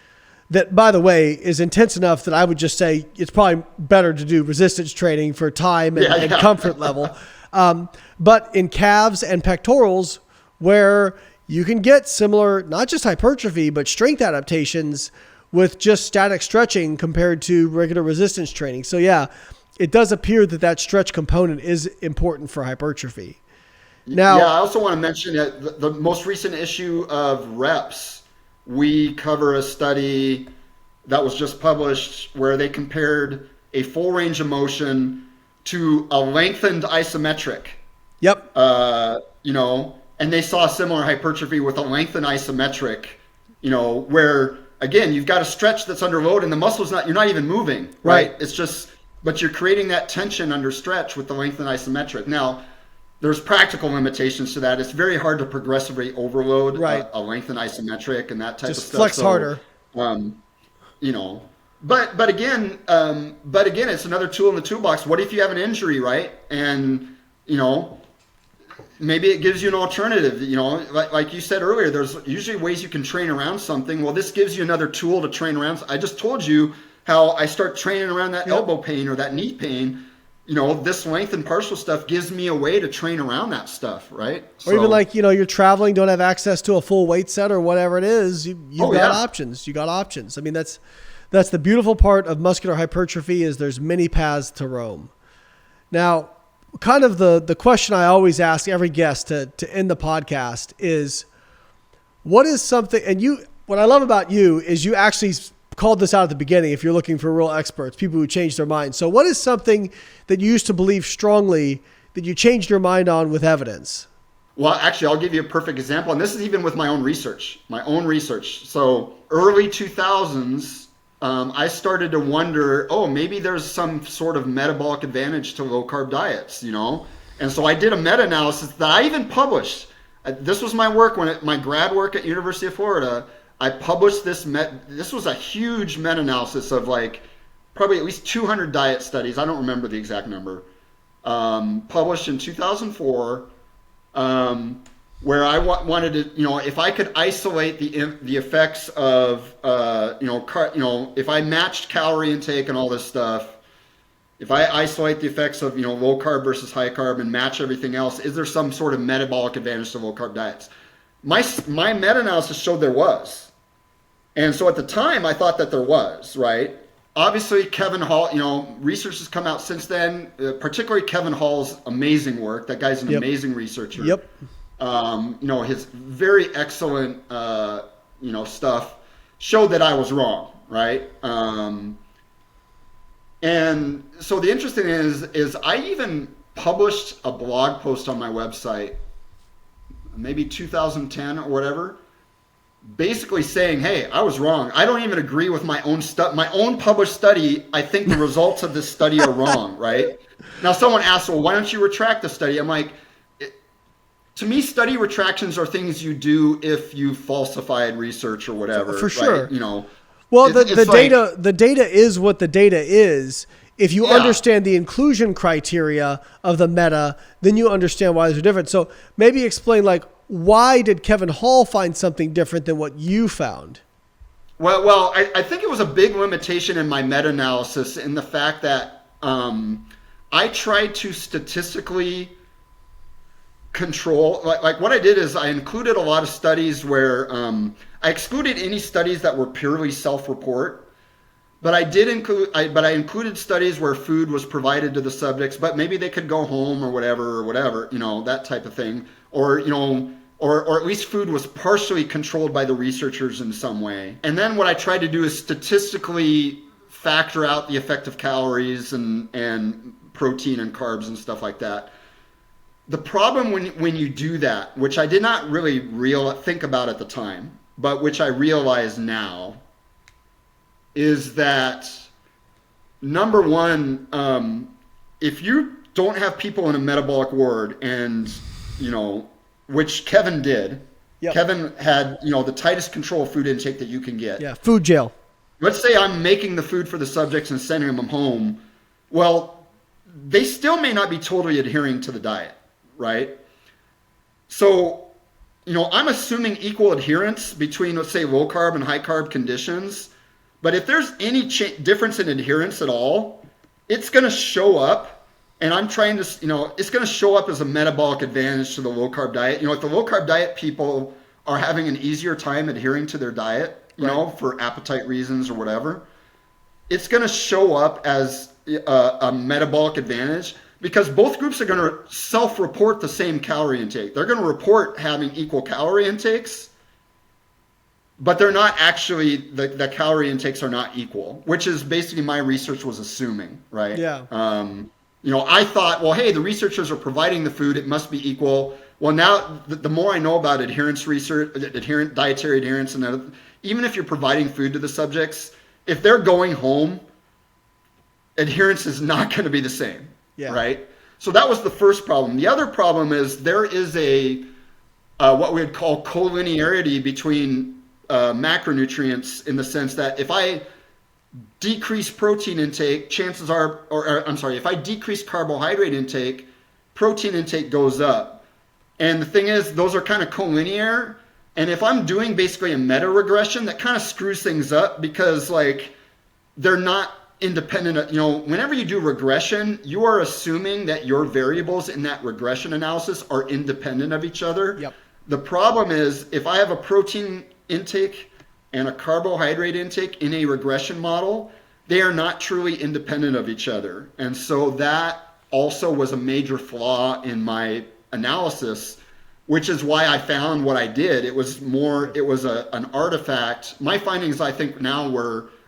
that, by the way, is intense enough that I would just say it's probably better to do resistance training for time and comfort level. But in calves and pectorals, where you can get similar, not just hypertrophy, but strength adaptations with just static stretching compared to regular resistance training. So yeah, it does appear that stretch component is important for hypertrophy. Now, I also want to mention that the most recent issue of Reps, we cover a study that was just published where they compared a full range of motion to a lengthened isometric. Yep. And they saw similar hypertrophy with a lengthened isometric, where again, you've got a stretch that's under load and the muscle's you're not even moving, right? It's just, but you're creating that tension under stretch with the lengthened isometric. Now, there's practical limitations to that. It's very hard to progressively overload a lengthened isometric and that type of stuff. Just flex harder. But again, it's another tool in the toolbox. What if you have an injury, right? And maybe it gives you an alternative. Like you said earlier, there's usually ways you can train around something. Well, this gives you another tool to train around. I just told you how I start training around that elbow pain or that knee pain. this length and partial stuff gives me a way to train around that stuff, right? Or even like, you're traveling, don't have access to a full weight set or whatever it is. You've got options. You got options. I mean, that's the beautiful part of muscular hypertrophy is there's many paths to Rome. Now, kind of the question I always ask every guest to end the podcast is, what is something, and what I love about you is you actually called this out at the beginning if you're looking for real experts, people who change their mind. So what is something that you used to believe strongly that you changed your mind on with evidence? Well, actually, I'll give you a perfect example. And this is even with my own research. So early 2000s, I started to wonder, maybe there's some sort of metabolic advantage to low-carb diets, And so I did a meta-analysis that I even published. This was my work my grad work at University of Florida. I published this. This was a huge meta-analysis of probably at least 200 diet studies. I don't remember the exact number. Published in 2004, where I wanted to, if I could isolate the effects of, if I matched calorie intake and all this stuff, if I isolate the effects of, low carb versus high carb and match everything else, is there some sort of metabolic advantage to low carb diets? My meta-analysis showed there was. And so at the time, I thought that there was, right? Obviously, Kevin Hall, research has come out since then, particularly Kevin Hall's amazing work. That guy's an amazing researcher. Yep. His very excellent, stuff showed that I was wrong, right? And so the interesting thing is I even published a blog post on my website, maybe 2010 or whatever, basically saying, hey, I was wrong. I don't even agree with my own published study. I think the results of this study are wrong, right? Now, someone asked, well, why don't you retract the study? I'm like, to me, study retractions are things you do if you falsified research or whatever. For sure. Right? Well, the data is what the data is. If you understand the inclusion criteria of the meta, then you understand why they're different. So maybe explain why did Kevin Hall find something different than what you found? Well, I think it was a big limitation in my meta-analysis in the fact that I tried to statistically control, what I did is I included a lot of studies where I excluded any studies that were purely self-report, but I included studies where food was provided to the subjects, but maybe they could go home or whatever, that type of thing, or at least food was partially controlled by the researchers in some way. And then what I tried to do is statistically factor out the effect of calories and protein and carbs and stuff like that. The problem when you do that, which I did not really think about at the time, but which I realize now, is that number one, if you don't have people in a metabolic ward and, which Kevin did. Yep. Kevin had, the tightest control of food intake that you can get. Yeah, food jail. Let's say I'm making the food for the subjects and sending them home. Well, they still may not be totally adhering to the diet, right? So, I'm assuming equal adherence between, let's say, low carb and high carb conditions. But if there's any difference in adherence at all, it's going to show up. And I'm trying to, it's going to show up as a metabolic advantage to the low carb diet. If the low carb diet people are having an easier time adhering to their diet, for appetite reasons or whatever, it's going to show up as a metabolic advantage because both groups are going to self-report the same calorie intake. They're going to report having equal calorie intakes, but they're not actually, the calorie intakes are not equal, which is basically my research was assuming, right? Yeah. I thought, well, hey, the researchers are providing the food. It must be equal. Well, now the more I know about adherence research, dietary adherence, and even if you're providing food to the subjects, if they're going home, adherence is not going to be the same, right? So that was the first problem. The other problem is there is a what we would call collinearity between macronutrients in the sense that if I decrease protein intake, chances are, if I decrease carbohydrate intake, protein intake goes up. And the thing is, those are kind of collinear. And if I'm doing basically a meta regression, that kind of screws things up because they're not independent of, whenever you do regression, you are assuming that your variables in that regression analysis are independent of each other. Yep. The problem is if I have a protein intake and a carbohydrate intake in a regression model, they are not truly independent of each other. And so that also was a major flaw in my analysis, which is why I found what I did. It was an artifact. My findings, I think now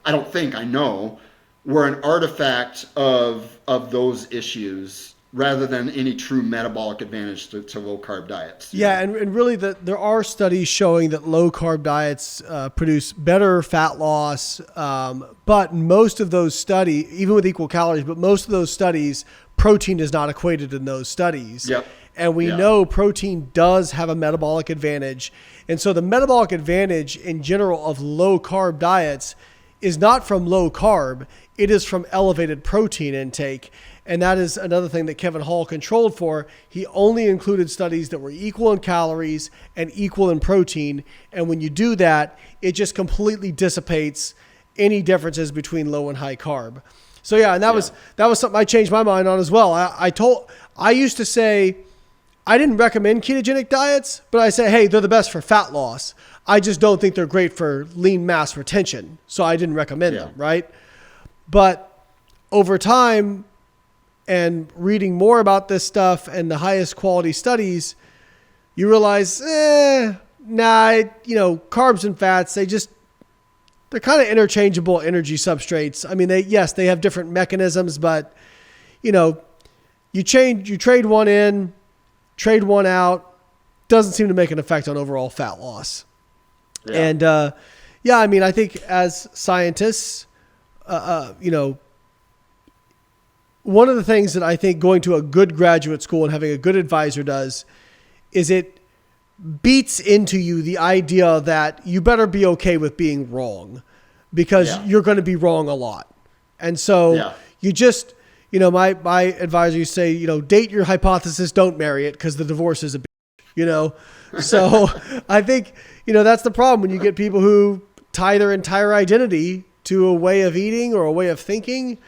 I know, were an artifact of those issues rather than any true metabolic advantage to low carb diets. Yeah. And really there are studies showing that low carb diets produce better fat loss. But most of those studies, even with equal calories, but most of those studies, protein is not equated in those studies. Yep. And we know protein does have a metabolic advantage. And so the metabolic advantage in general of low carb diets is not from low carb. It is from elevated protein intake. And that is another thing that Kevin Hall controlled for. He only included studies that were equal in calories and equal in protein. And when you do that, it just completely dissipates any differences between low and high carb. So yeah, and that was something I changed my mind on as well. I used to say, I didn't recommend ketogenic diets, but I say, hey, they're the best for fat loss. I just don't think they're great for lean mass retention. So I didn't recommend them, right? But over time and reading more about this stuff and the highest quality studies, you realize, carbs and fats, they're kind of interchangeable energy substrates. I mean, they have different mechanisms, but you trade one in, trade one out, doesn't seem to make an effect on overall fat loss. Yeah. And I mean, I think as scientists, one of the things that I think going to a good graduate school and having a good advisor does is it beats into you the idea that you better be okay with being wrong because you're going to be wrong a lot. And so you just, my advisor used to say, date your hypothesis, don't marry it because the divorce is a bitch, So I think, that's the problem when you get people who tie their entire identity to a way of eating or a way of thinking. It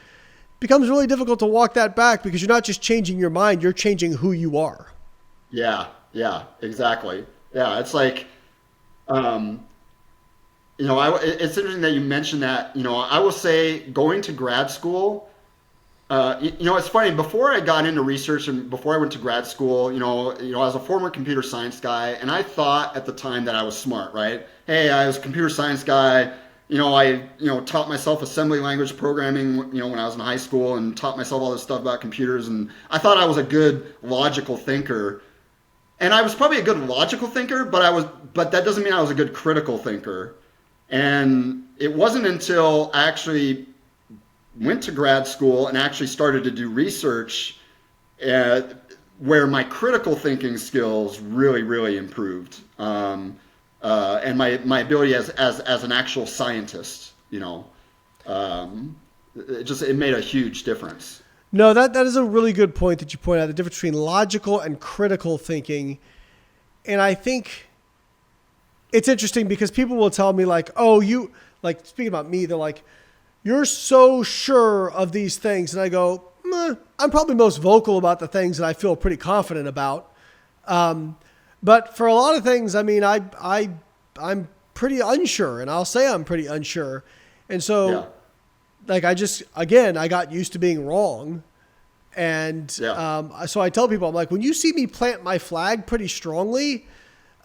becomes really difficult to walk that back because you're not just changing your mind, you're changing who you are. Yeah, exactly. Yeah, it's like, it's interesting that you mentioned that. I will say going to grad school, it's funny. Before I got into research and before I went to grad school, I was a former computer science guy, and I thought at the time that I was smart, right? Hey, I was a computer science guy. I taught myself assembly language programming, when I was in high school, and taught myself all this stuff about computers, and I thought I was a good logical thinker. And I was probably a good logical thinker, but that doesn't mean I was a good critical thinker. And it wasn't until I actually went to grad school and actually started to do research where my critical thinking skills really, really improved. And my ability as an actual scientist, it made a huge difference. No, that is a really good point that you point out, the difference between logical and critical thinking. And I think it's interesting because people will tell me speaking about me, they're like, you're so sure of these things. And I go, I'm probably most vocal about the things that I feel pretty confident about. But for a lot of things, I mean, I'm pretty unsure, and I'll say I'm pretty unsure. And so I got used to being wrong. And so I tell people, I'm like, when you see me plant my flag pretty strongly,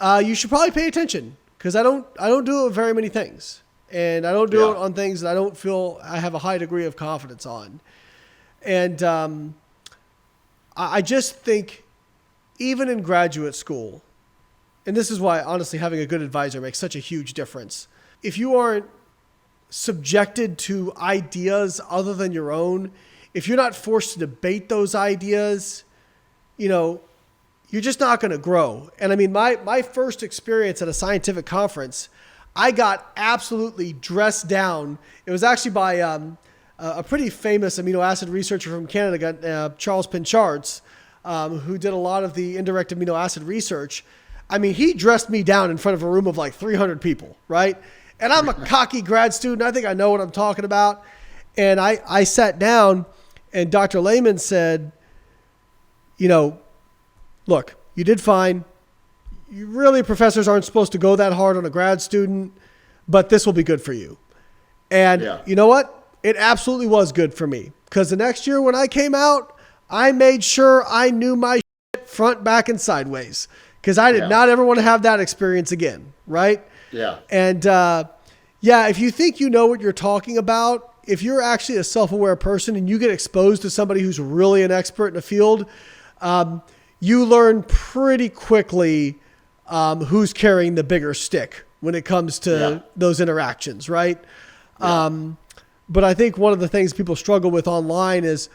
you should probably pay attention because I don't do it with very many things. And I don't do it on things that I don't feel I have a high degree of confidence on. And I just think even in graduate school, and this is why honestly having a good advisor makes such a huge difference. If you aren't subjected to ideas other than your own, if you're not forced to debate those ideas, you're just not going to grow. And I mean, my first experience at a scientific conference, I got absolutely dressed down. It was actually by a pretty famous amino acid researcher from Canada, Charles Pinchards, who did a lot of the indirect amino acid research. I mean, he dressed me down in front of a room of like 300 people, right? And I'm a cocky grad student. I think I know what I'm talking about. And I sat down and Dr. Lehman said, look, you did fine. Professors aren't supposed to go that hard on a grad student, but this will be good for you. And you know what? It absolutely was good for me, because the next year when I came out, I made sure I knew my shit front, back, and sideways, because I did not ever want to have that experience again. Right. Yeah. And, if you think you know what you're talking about, if you're actually a self-aware person and you get exposed to somebody who's really an expert in a field, you learn pretty quickly who's carrying the bigger stick when it comes to those interactions, right? Yeah. But I think one of the things people struggle with online is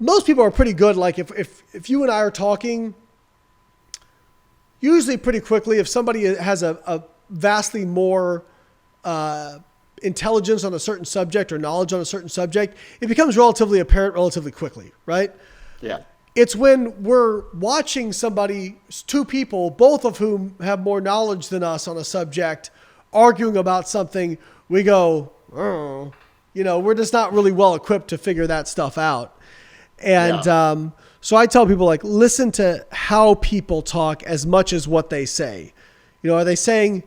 most people are pretty good. Like if you and I are talking, usually pretty quickly, if somebody has a vastly more intelligence on a certain subject or knowledge on a certain subject, it becomes relatively apparent relatively quickly, right? Yeah. It's when we're watching somebody, two people, both of whom have more knowledge than us on a subject, arguing about something, we go, oh, we're just not really well equipped to figure that stuff out. And so I tell people, like, listen to how people talk as much as what they say. Are they saying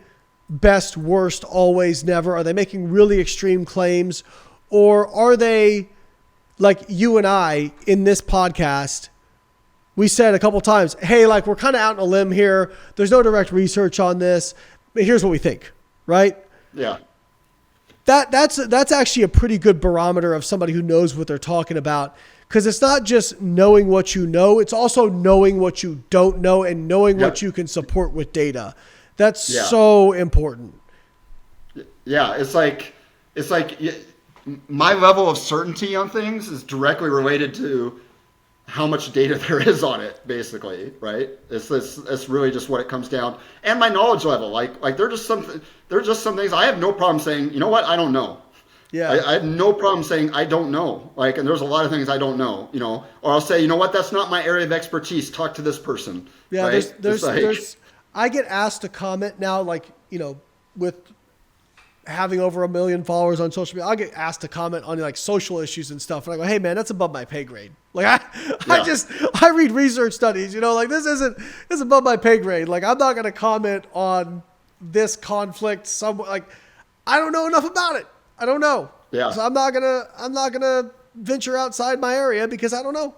best, worst, always, never? Are they making really extreme claims? Or are they, like you and I in this podcast, we said a couple times, hey, like, we're kind of out on a limb here. There's no direct research on this. But here's what we think, right? Yeah. That's actually a pretty good barometer of somebody who knows what they're talking about, because it's not just knowing what you know, it's also knowing what you don't know and knowing what you can support with data. That's so important. Yeah, it's like my level of certainty on things is directly related to how much data there is on it, basically, right? It's really just what it comes down. And my knowledge level, like there are just some things I have no problem saying, you know what, I don't know. Yeah. I have no problem saying I don't know. And there's a lot of things I don't know, or I'll say, you know what, that's not my area of expertise. Talk to this person. Yeah. Right? There's I get asked to comment now, with having over 1 million followers on social media, I'll get asked to comment on social issues and stuff. And I go, hey man, that's above my pay grade. I read research studies, this isn't above my pay grade. I'm not going to comment on this conflict. I don't know enough about it. I don't know. Yeah. So I'm not going to venture outside my area because I don't know.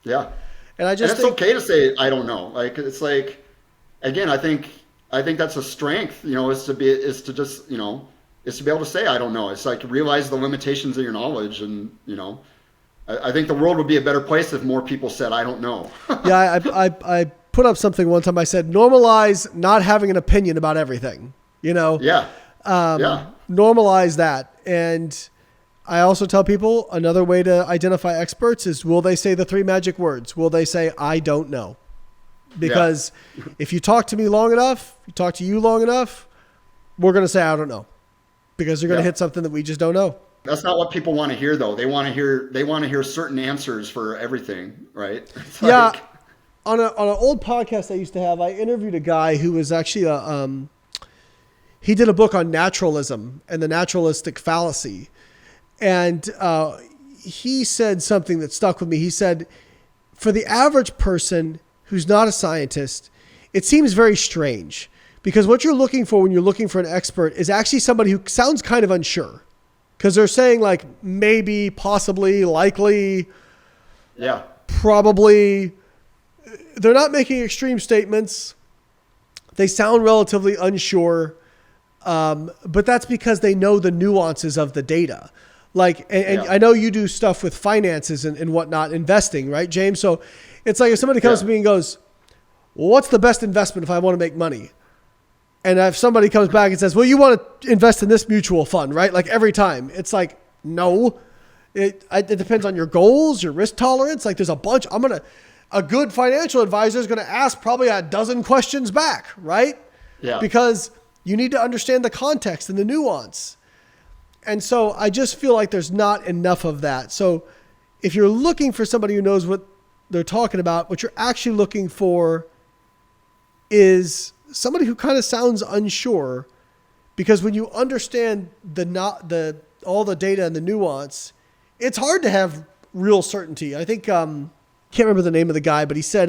Yeah. And it's okay to say, I don't know. Again, I think that's a strength, is to be able to say, I don't know. It's realize the limitations of your knowledge. And, I think the world would be a better place if more people said, I don't know. Yeah. I put up something one time. I said, normalize not having an opinion about everything, Yeah. Normalize that. And I also tell people another way to identify experts is, will they say the 3 magic words? Will they say, I don't know? Because if you talk to me long enough, talk to you long enough, we're going to say, I don't know, because they're going to hit something that we just don't know. That's not what people want to hear, though. They want to hear certain answers for everything, right? On an old podcast I used to have, I interviewed a guy who was actually he did a book on naturalism and the naturalistic fallacy. And he said something that stuck with me. He said, for the average person who's not a scientist, it seems very strange, because what you're looking for when you're looking for an expert is actually somebody who sounds kind of unsure, because they're saying maybe, possibly, likely, probably. They're not making extreme statements. They sound relatively unsure, but that's because they know the nuances of the data. I know you do stuff with finances and whatnot, investing, right, James? So it's if somebody comes to me and goes, well, what's the best investment if I want to make money? And if somebody comes back and says, well, you want to invest in this mutual fund, right? Every time. It's no. It depends on your goals, your risk tolerance. There's a bunch. A good financial advisor is going to ask probably a dozen questions back, right? Yeah. Because you need to understand the context and the nuance. And so I just feel like there's not enough of that. So if you're looking for somebody who knows what they're talking about, what you're actually looking for is somebody who kind of sounds unsure, because when you understand the all the data and the nuance, it's hard to have real certainty. I think, can't remember the name of the guy, but he said,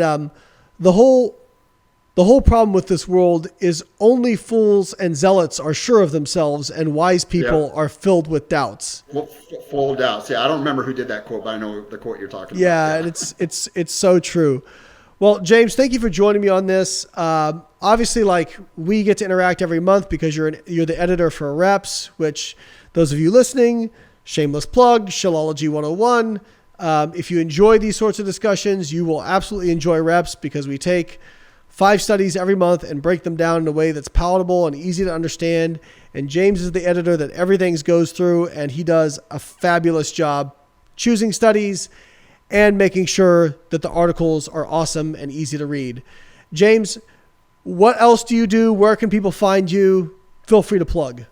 the whole problem with this world is only fools and zealots are sure of themselves, and wise people are filled with doubts. Well, full of doubts. Yeah, I don't remember who did that quote, but I know the quote you're talking about. Yeah, and it's so true. Well, James, thank you for joining me on this. Obviously, like, we get to interact every month because you're the editor for Reps, which those of you listening, shameless plug, Shellology 101. If you enjoy these sorts of discussions, you will absolutely enjoy Reps because we take 5 studies every month and break them down in a way that's palatable and easy to understand. And James is the editor that everything goes through, and he does a fabulous job choosing studies and making sure that the articles are awesome and easy to read. James, what else do you do? Where can people find you? Feel free to plug.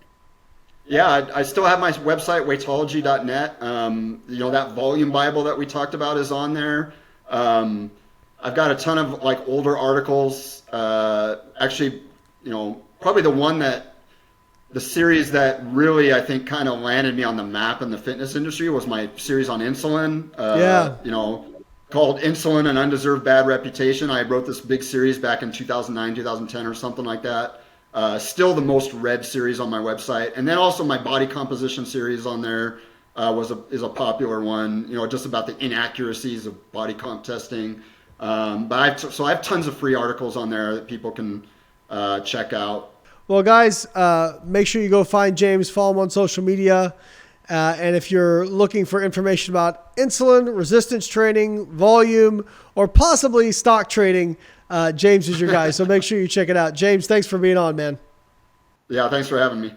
Yeah, I still have my website, weightology.net. That volume Bible that we talked about is on there. I've got a ton of like older articles. Actually, probably the series that really, I think, kind of landed me on the map in the fitness industry was my series on insulin. Called Insulin: An Undeserved Bad Reputation. I wrote this big series back in 2009, 2010 or something like that. Still the most read series on my website. And then also my body composition series on there is a popular one, just about the inaccuracies of body comp testing. But I have tons of free articles on there that people can check out. Well, guys, make sure you go find James, follow him on social media. And if you're looking for information about insulin, resistance training, volume, or possibly stock trading, James is your guy. So make sure you check it out. James, thanks for being on, man. Yeah, thanks for having me.